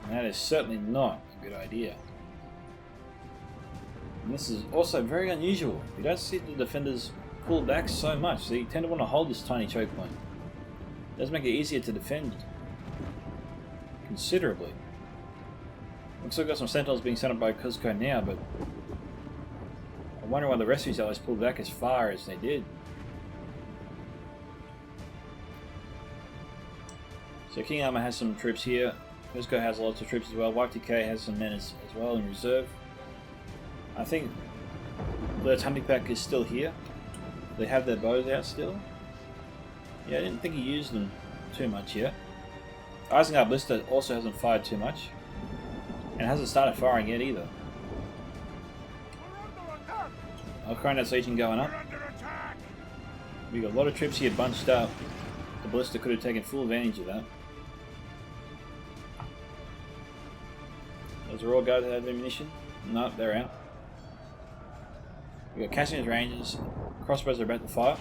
And that is certainly not a good idea. And this is also very unusual. You don't see the defenders pull back so much, so you tend to want to hold this tiny choke point. It does make it easier to defend considerably. Looks like we've got some sentinels being sent up by CZUCZO now, but I wonder why the rest of these allies pulled back as far as they did. So King Armor has some troops here. CZUCZO has lots of troops as well. YTK has some men as well in reserve. I think the hunting pack is still here. They have their bows out still. Yeah, I didn't think he used them too much yet. Isengard Ballista also hasn't fired too much. And hasn't started firing yet either. Crowned Legion going up. We got a lot of troops here bunched up. The Ballista could have taken full advantage of that. Does the Royal Guard have ammunition? No, they're out. We got Cassian's Rangers. Crossbows are about to fire.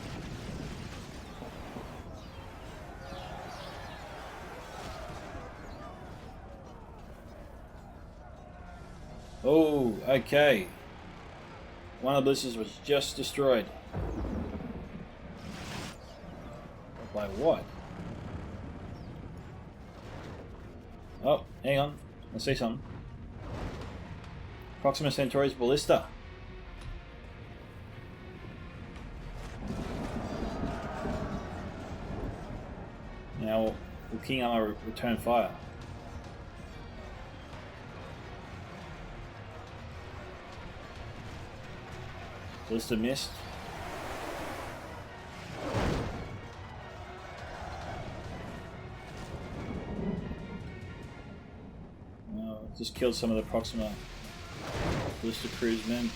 Oh, okay. One of the ballistas was just destroyed. By what? Oh, hang on. I see something. Proxima Centauri's ballista. Now, will King Armor return fire? Ballista missed. Just killed some of the Proxima Ballista Crew's men.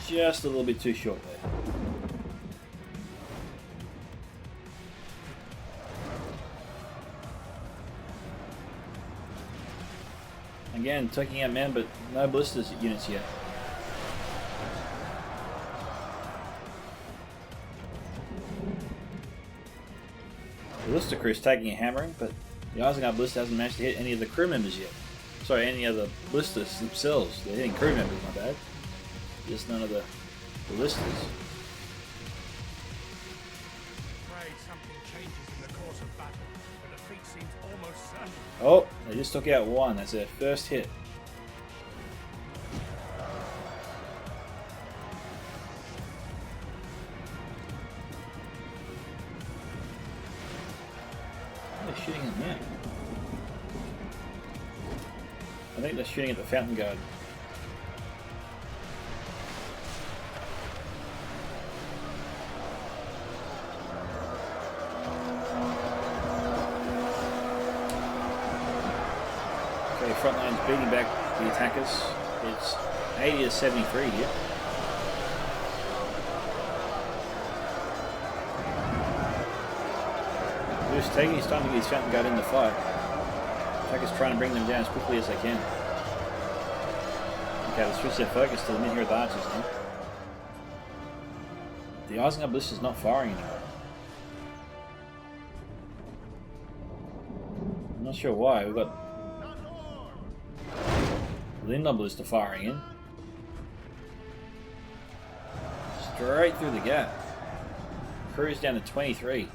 Just a little bit too short there. Again, taking out men, but no ballistas units yet. The Ballista Crew's taking a hammering, but the Isengard Ballista hasn't managed to hit any of the crew members yet. Sorry, any of the ballistas themselves. They're hitting crew members, my bad. Just none of the ballistas. Afraid something changes in the course of battle. The defeat seems almost certain. Oh, they just took out one. That's their first hit. They're shooting at now. I think they're shooting at the fountain guard. Okay, front line's beating back the attackers. It's 80 to 73 here. Just taking his time to get his fountain guard in the fight. Attackers trying to bring them down as quickly as they can. Okay, let's switch their focus to the mid here at the archers now. The Isengard Ballista's not firing anymore. I'm not sure why. We've got the Numenor Ballista firing in. Straight through the gap. Crew's down to 23.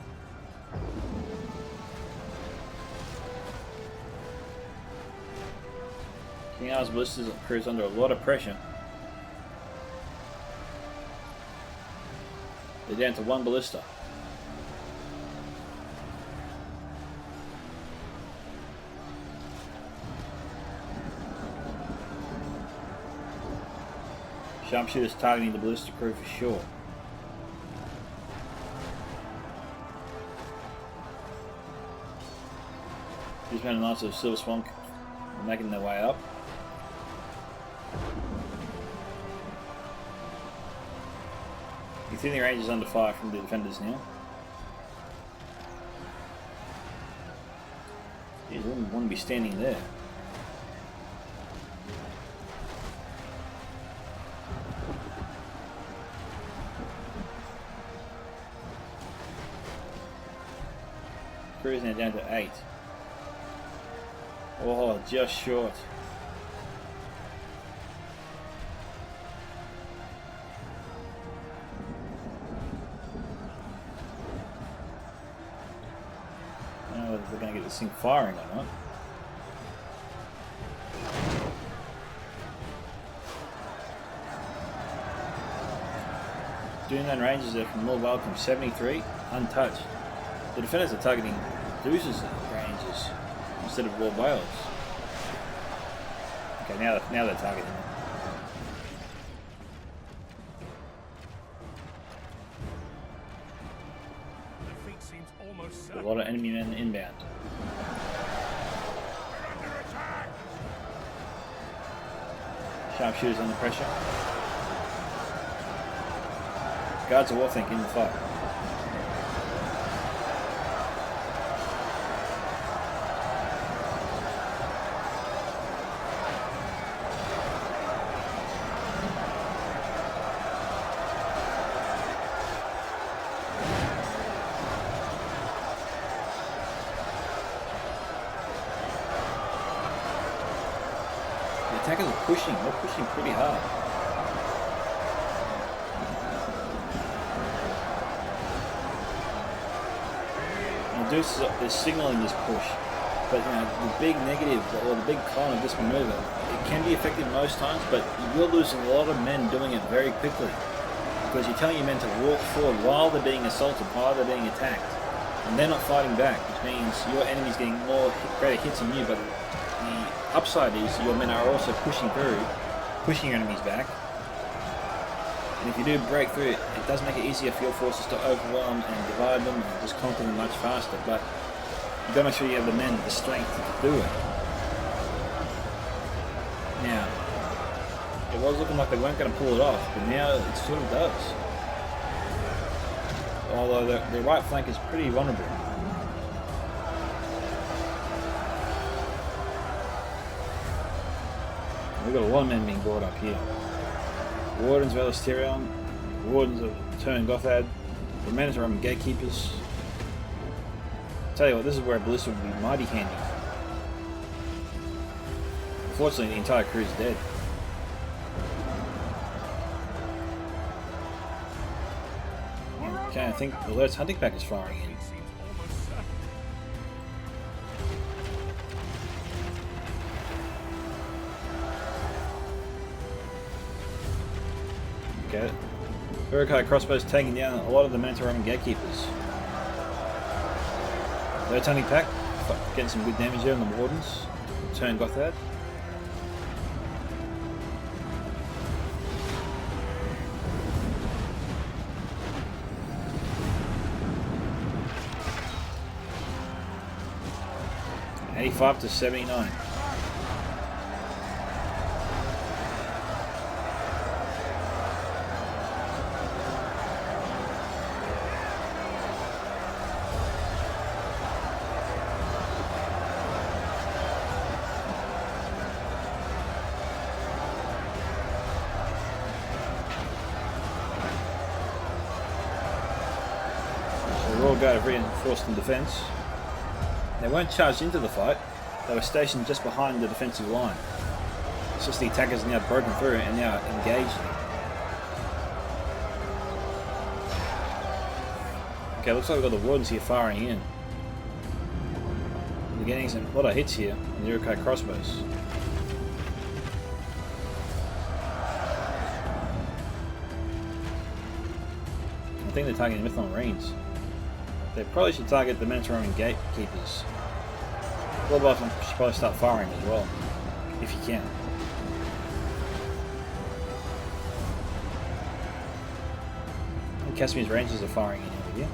King Ar's Ballista's crew's under a lot of pressure. They're down to one ballista. Sharpshooters targeting the ballista crew for sure. These men and Knights of Silver Swan are making their way up. You think the range is under fire from the defenders now? You wouldn't want to be standing there. Crew is now down to 8. Oh, just short. I don't know if we're going to get this thing firing or not. Doing that ranges there from more welcome 73, untouched. The defenders are targeting Deuce's ranges instead of Lord Wales. Okay, now they're targeting them. Defeat seems almost A lot of enemy men inbound. Sharpshooters under pressure. Guards of Warthink in the fight. The attackers are pushing, they're pushing pretty hard. And Deuce is signalling this push, but you know, the big negative or the big con of this maneuver, it can be effective most times, but you're losing a lot of men doing it very quickly because you're telling your men to walk forward while they're being assaulted, while they're being attacked, and they're not fighting back, which means your enemy's getting greater hits on you, but the upside is your men are also pushing through, pushing your enemies back. And if you do break through, it does make it easier for your forces to overwhelm and divide them and just conquer them much faster. But you've got to make sure you have the men, the strength to do it. Now, it was looking like they weren't going to pull it off, but now it sort of does. Although their right flank is pretty vulnerable. We've got a lot of men being brought up here. Wardens of Elasterion, Wardens of Turn Gothad, the men are gatekeepers. Tell you what, this is where a ballista would be mighty handy. Unfortunately, the entire crew is dead. Okay, I think the Alert's hunting pack is firing in. Okay. Urukai crossbows taking down a lot of the Manta Roman gatekeepers. Alert's hunting pack getting some good damage there on the Wardens. Turn got that. $85 to $79. Royal Guard have reinforced in defence. They weren't charged into the fight, they were stationed just behind the defensive line. It's just the attackers now broken through and now engaged. Okay, looks like we've got the Wardens here firing in. We're getting a lot of hits here on the Iroquois crossbows. I think they're targeting Mython Marines. They probably should target the Mediterranean gatekeepers. Bloodbath should probably start firing as well, if you can. And Casimir's Rangers are firing in over here.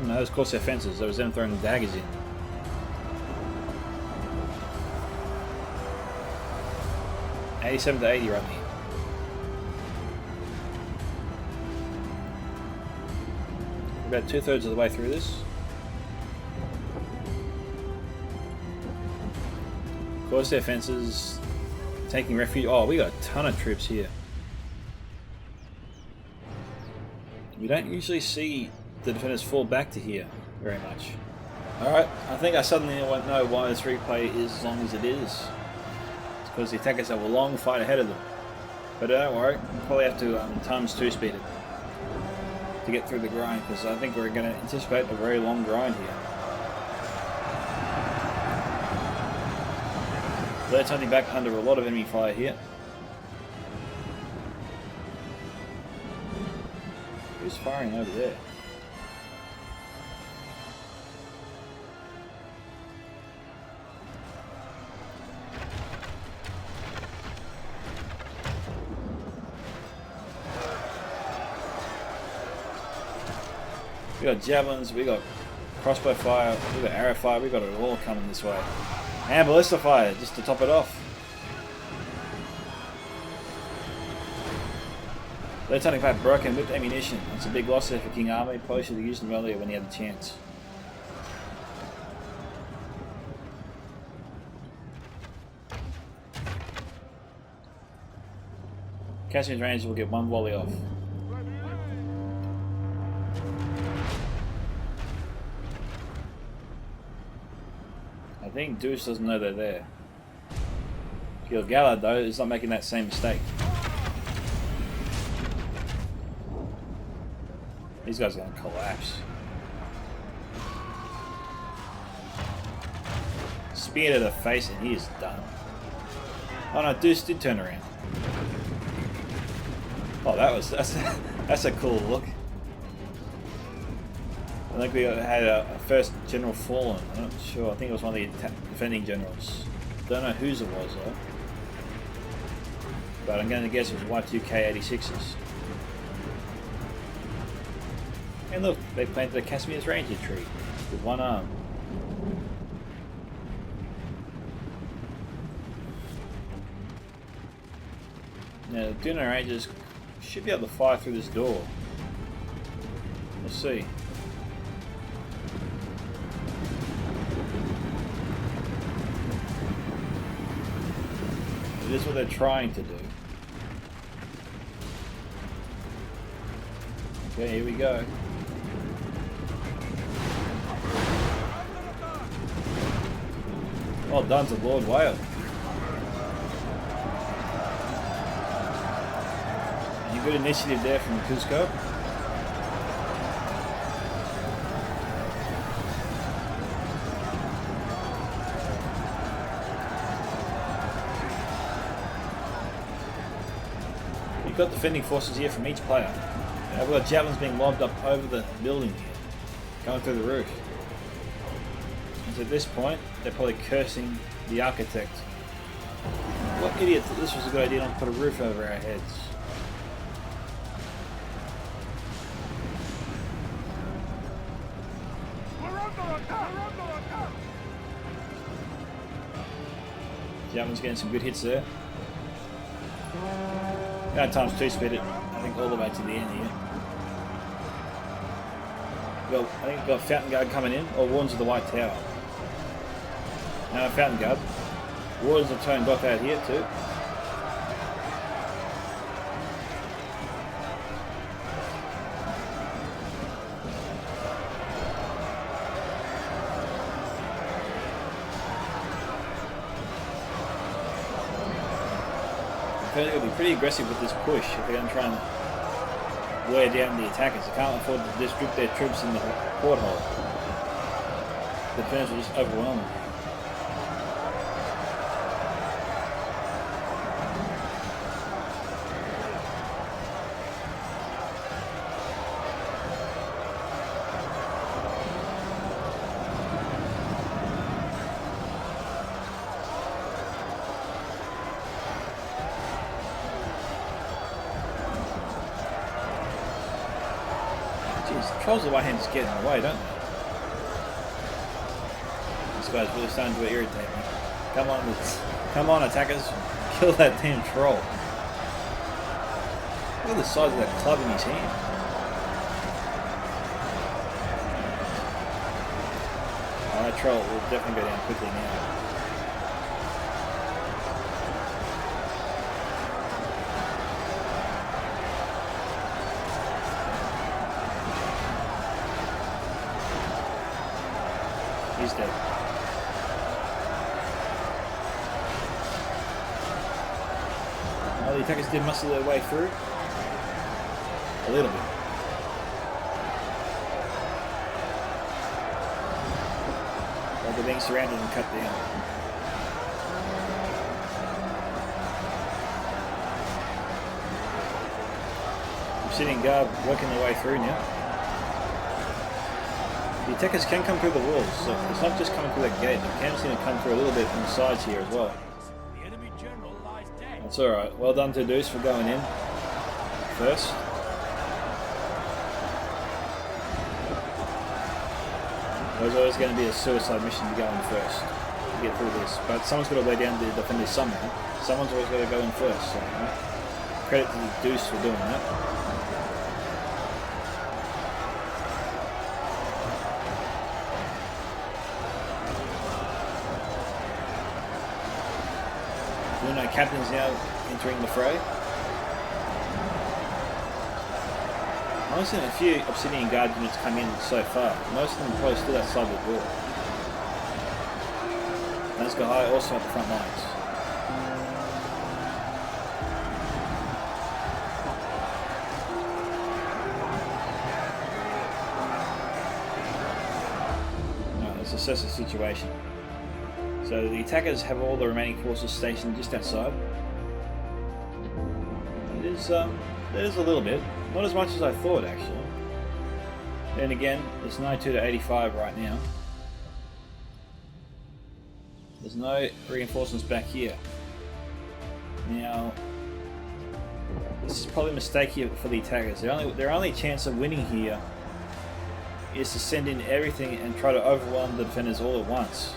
No, those Corsair fences, that was them throwing daggers in. $87 to $80 right here. About 2/3 of the way through this. Corsair fences, taking refuge. Oh, we got a ton of troops here. We don't usually see the defenders fall back to here very much. Alright, I think I suddenly know why this replay is as long as it is. It's because the attackers have a long fight ahead of them. But don't worry, we'll probably have to times 2 speed it to get through the grind, because I think we're going to anticipate a very long grind here. They're turning back under a lot of enemy fire here. Who's firing over there? We got javelins, we got crossbow fire, we got arrow fire, we got it all coming this way. And ballista fire, just to top it off. They're turning back broken with ammunition. It's a big loss there for King Army. Probably should have used them earlier when he had the chance. Casimir's Rangers will get one volley off. I think Deuce doesn't know they're there. Gil-galad though is not making that same mistake. These guys are going to collapse. Spear to the face and he is done. Oh no, Deuce did turn around. Oh, that's a cool look. I think we had a first general fallen. I'm not sure. I think it was one of the defending generals. Don't know whose it was though. But I'm going to guess it was Y2K86s. And look, they planted a Casimir's Ranger tree with one arm. Now the Numenor Rangers should be able to fire through this door. We'll see. It is what they're trying to do. Okay, here we go. Well done to Lord Whale. Any good initiative there from CZUCZO? You've got defending forces here from each player. We've got javelins being lobbed up over the building here, going through the roof. And so at this point, they're probably cursing the architect. What idiot thought this was a good idea not to put a roof over our heads? Javelin's getting some good hits there. Now times 2 speed it, I think, all the way to the end here. I think we've got Fountain Guard coming in, or Wardens of the White Tower. No, Fountain Guard. Wardens are turned off out here too. They're going to be pretty aggressive with this push if they're going to try and wear down the attackers. They can't afford to just drip their troops in the porthole. The defenders will just overwhelm them. Trolls of the White Hand just get in the way, don't they? This guy's really starting to irritate me. Come on, attackers! Kill that damn troll! Look at the size of that club in his hand. Oh, that troll will definitely go down quickly now. He's dead. The attackers did muscle their way through. A little bit. While they're being surrounded and cut down. Sitting guard working their way through now. The attackers can come through the walls, so it's not just coming through that gate, they can seem to come through a little bit from the sides here as well. That's alright, well done to Deuce for going in first. There's always going to be a suicide mission to go in first to get through this, but someone's got to lay down the defenders somehow. Someone's always got to go in first, so credit to the Deuce for doing that. Captain's now entering the fray. I've only seen a few Obsidian Guard units come in so far. Most of them are probably still outside the door. Nazca High also at the front lines. Alright, let's assess the situation. So the attackers have all the remaining forces stationed just outside. It is a little bit, not as much as I thought actually. Then again, it's 92 to 85 right now. There's no reinforcements back here. Now, this is probably a mistake here for the attackers. Their only chance of winning here is to send in everything and try to overwhelm the defenders all at once.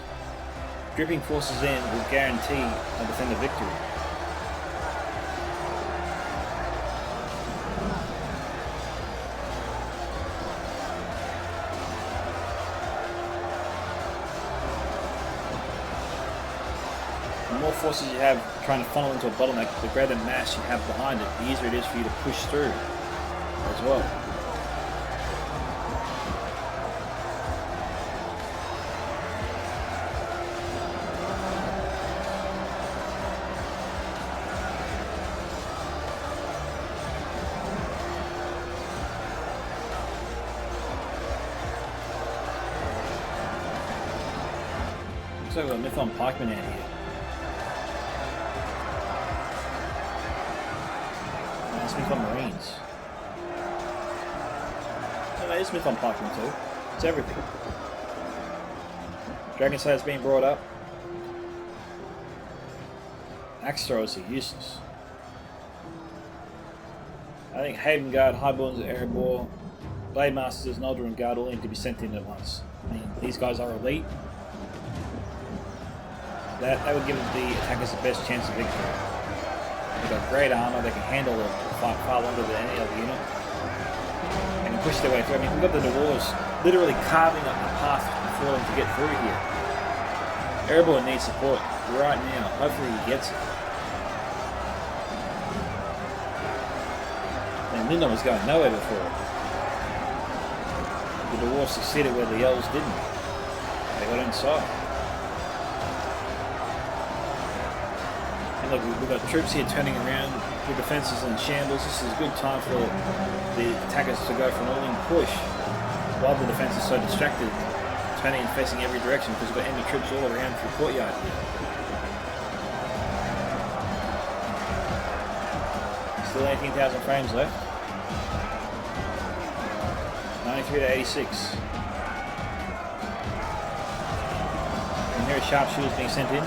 Dripping forces in will guarantee a defender victory. The more forces you have trying to funnel into a bottleneck, the greater mass you have behind it, the easier it is for you to push through as well. Looks like we've got Mython Pikemen out here. Nice Mython Marines. there's Smith on Parkland too. It's everything. Dragon Slayer's being brought up. Axe throwers are useless. I think Haven Guard, Highborns, Erebor, Blade Masters, and Alderaan Guard all need to be sent in at once. I mean, these guys are elite. That would give the attackers the best chance of victory. They've got great armor, they can handle the fight far longer than any other unit. They can push their way through. I mean, we've got the Dwarves literally carving up the path for them to get through here. Erebor needs support right now. Hopefully he gets it. And Lindon was going nowhere before. The Dwarves succeeded where the Elves didn't. They got inside. And look, we've got troops here turning around, the defences in shambles. This is a good time for the attackers to go for an all-in push while the defence is so distracted, turning and facing every direction because we've got enemy troops all around through courtyard here. Still 18,000 frames left. 93 to 86. And here are sharpshooters being sent in.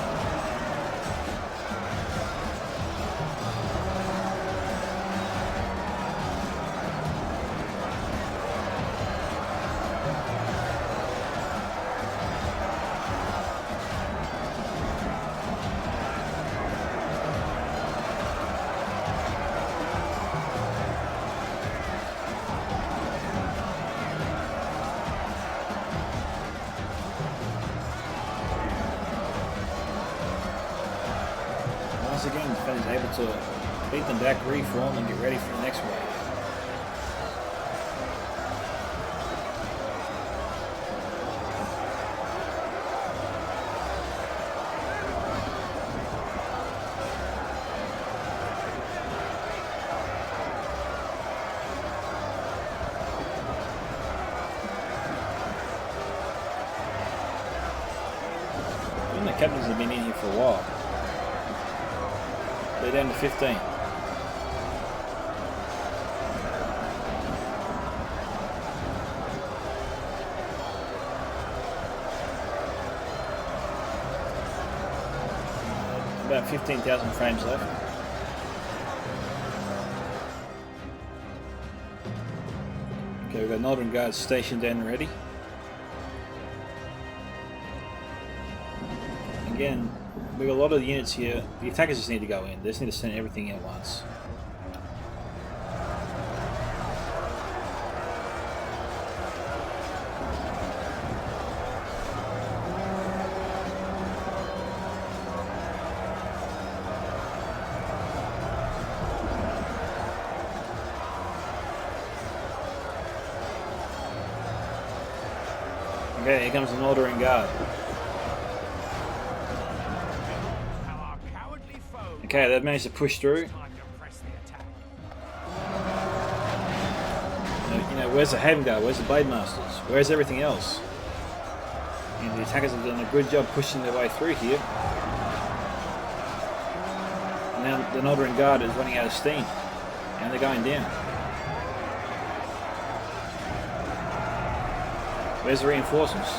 Once again, the defense is able to beat them back, reform, and get ready for the next wave. Even the captains have been in here for a while. They're down to 15. About 15,000 frames left. Okay, we've got Northern Guards stationed and ready. Again, we've got a lot of units here. The attackers just need to go in. They just need to send everything in at once. Okay, here comes an Alderaan Guard. Okay, they've managed to push through. You know, where's the Haven Guard? Where's the Blade Masters? Where's everything else? And the attackers have done a good job pushing their way through here. And now the Alderaan Guard is running out of steam. And they're going down. Where's the reinforcements?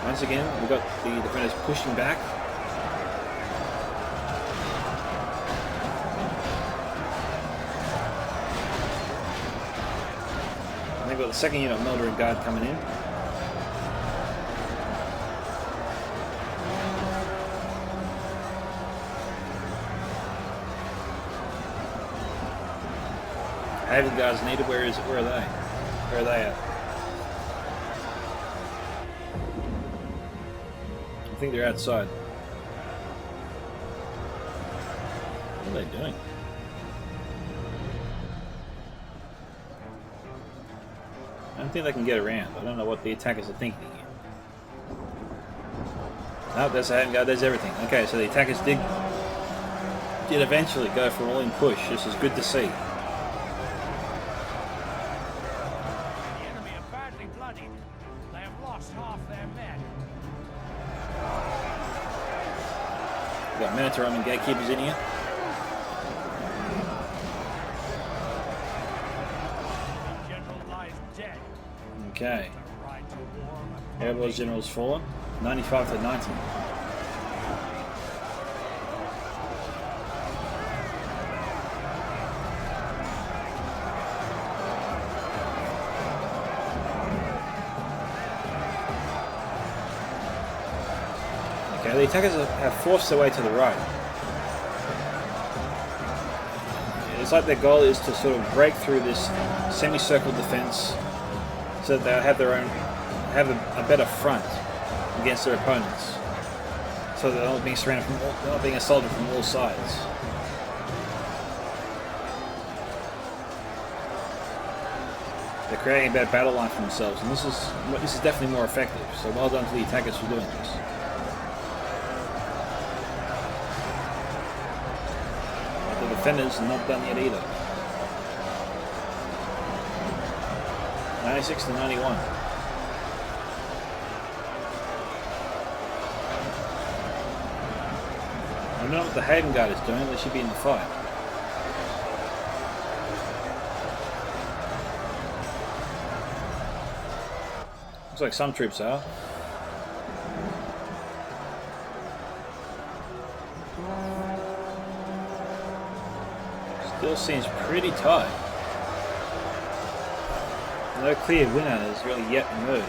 Once again, we've got the defenders pushing back. And they've got the second unit of Alderaan Guard coming in. Haven Guards needed. Where are they? Where are they at? I think they're outside. What are they doing? I don't think they can get around. I don't know what the attackers are thinking here. Oh, there's a Haven Guard. There's everything. Okay, so the attackers did eventually go for an all-in push. This is good to see. The enemy are badly bloodied. They half their men. We've got Minotaur and gatekeepers in here. The general lies dead. Okay. The right to war upon Everybody's general's fallen. 95 to 90. Okay, the attackers have forced their way to the right. It's like their goal is to sort of break through this semicircle defense so that they'll have their own, have a better front against their opponents. So they're not being surrounded from all, they're not being assaulted from all sides. They're creating a better battle line for themselves, and this is definitely more effective. So well done to the attackers for doing this. The defenders are not done yet either. 96 to 91. I don't know what the Haven Guard is doing. They should be in the fight. Looks like some troops are. Still seems pretty tight. No clear winner has really yet emerged.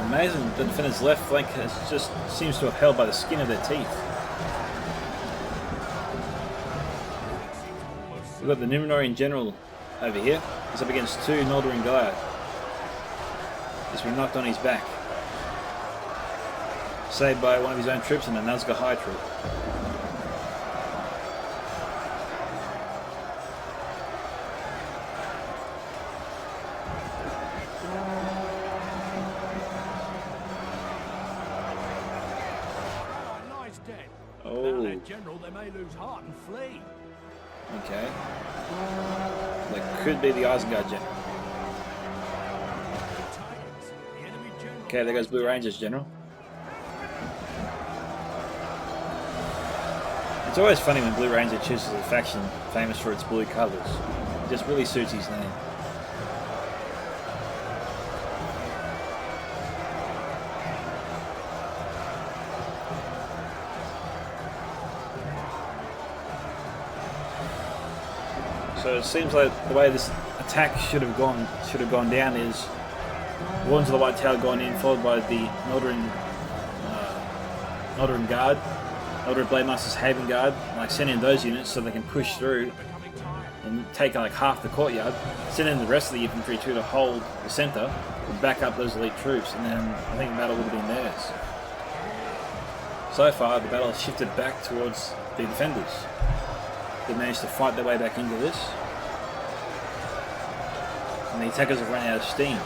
Amazing, the defender's left flank just seems to have held by the skin of their teeth. We've got the Numenorian general over here. He's up against two Northern Guard. He's been knocked on his back. Saved by one of his own troops and a Nazgûl High troop. Now their general, they may lose heart and flee. Okay. That could be the Isengard general. Okay, there goes Blue Rangers general. It's always funny when Blue Ranger chooses a faction famous for its blue colours. It just really suits his name. So it seems like the way this attack should have gone down is Wardens of the White Tower going in, followed by the Northern Guard, Northern Blade Master's Haven Guard, like send in those units so they can push through and take like half the courtyard. Send in the rest of the infantry too to hold the centre and back up those elite troops, and then I think the battle would have been theirs. So far, the battle has shifted back towards the defenders. They managed to fight their way back into this, and the attackers have run out of steam.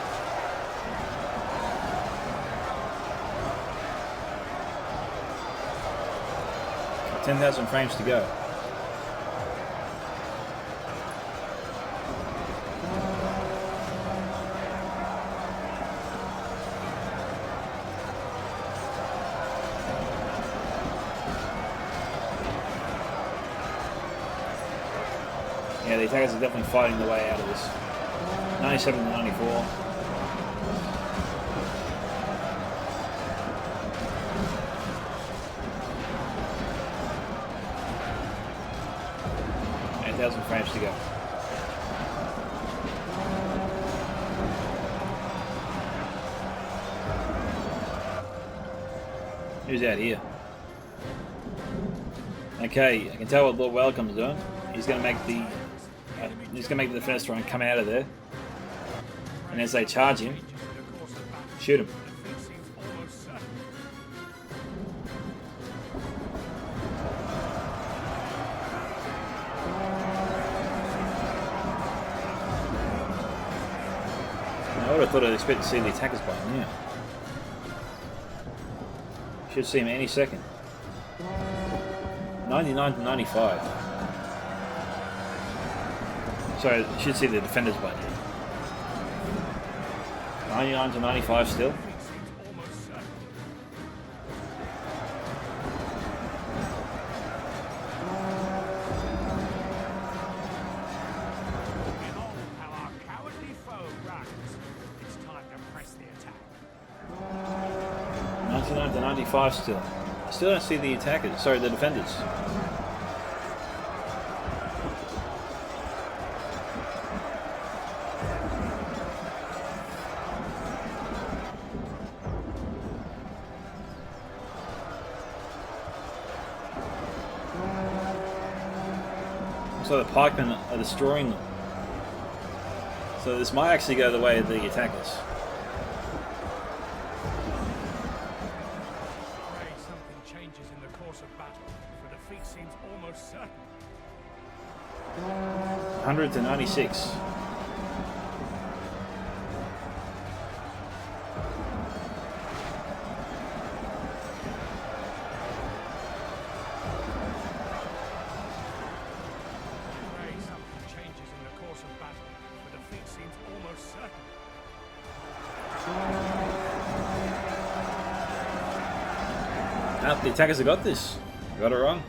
Got 10,000 frames to go. Yeah, the attackers are definitely fighting their way out of this. 97 to 94. Frames to go. Who's out here? Okay, I can tell what Lord Welcome's doing. He's going to make the defense try and come out of there. And as they charge him, shoot him. Would have thought I'd expect to see the attackers by now. Should see him any second. 99 to 95. Sorry, should see the defenders by now. 99 to 95 still. To 95 still. I still don't see the attackers. Sorry, the defenders. So the pikemen are destroying them. So this might actually go the way of the attackers. Changes in the course of battle, but defeat seems almost certain. 100 to 96. Something changes in the course of battle, but defeat seems almost certain. Ah, the attackers have got this. Got it wrong.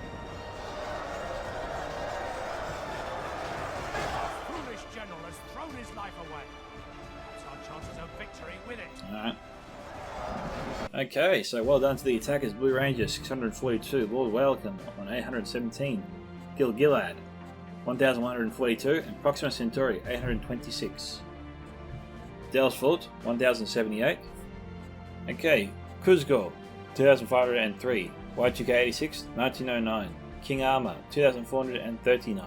Our foolish general has thrown his life away. That's our chances of victory with it. Alright. Okay, so well done to the attackers. Blue Ranger 642, Lord Welcome on 817, Gilgalad 1142, and Proxima Centauri 826. Delsfort 1078. Okay, CZUCZO 2503, Y2K 86 1909, King Armor 2439.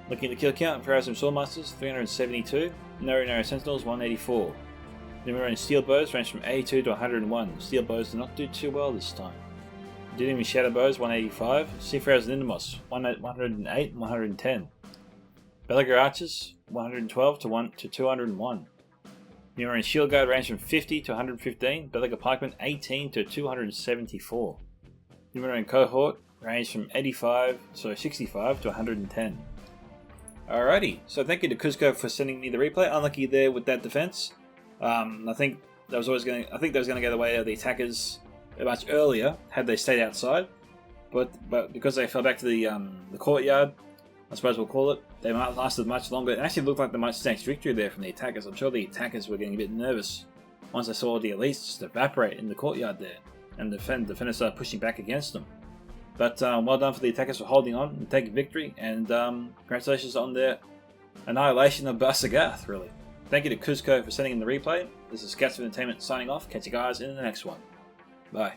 Looking at the kill count, Parasum Swordmasters 372, Numenor Sentinels 184. Numenor Steel Bows range from 82 to 101. Steel Bows do not do too well this time. Enemy Shadow Bows 185, Seafarers Lindemos 108 and 110. Belagar Archers 112 to 201. Numenor Shield Guard range from 50 to 115, Belagar Pikemen 18 to 274. Numenor Cohort range from 65 to 110. Alrighty, so thank you to CZUCZO for sending me the replay. Unlucky there with that defense. I think that was going to go the way of the attackers much earlier had they stayed outside, but because they fell back to the courtyard, I suppose we'll call it, they lasted much longer. It actually looked like the much snatched victory there from the attackers. I'm sure the attackers were getting a bit nervous once they saw the elites just evaporate in the courtyard there, and the defenders started pushing back against them. But well done for the attackers for holding on and taking victory, and congratulations on their annihilation of Bahr Sagarth, really. Thank you to CZUCZO for sending in the replay. This is CZUCZO Entertainment signing off. Catch you guys in the next one. Bye.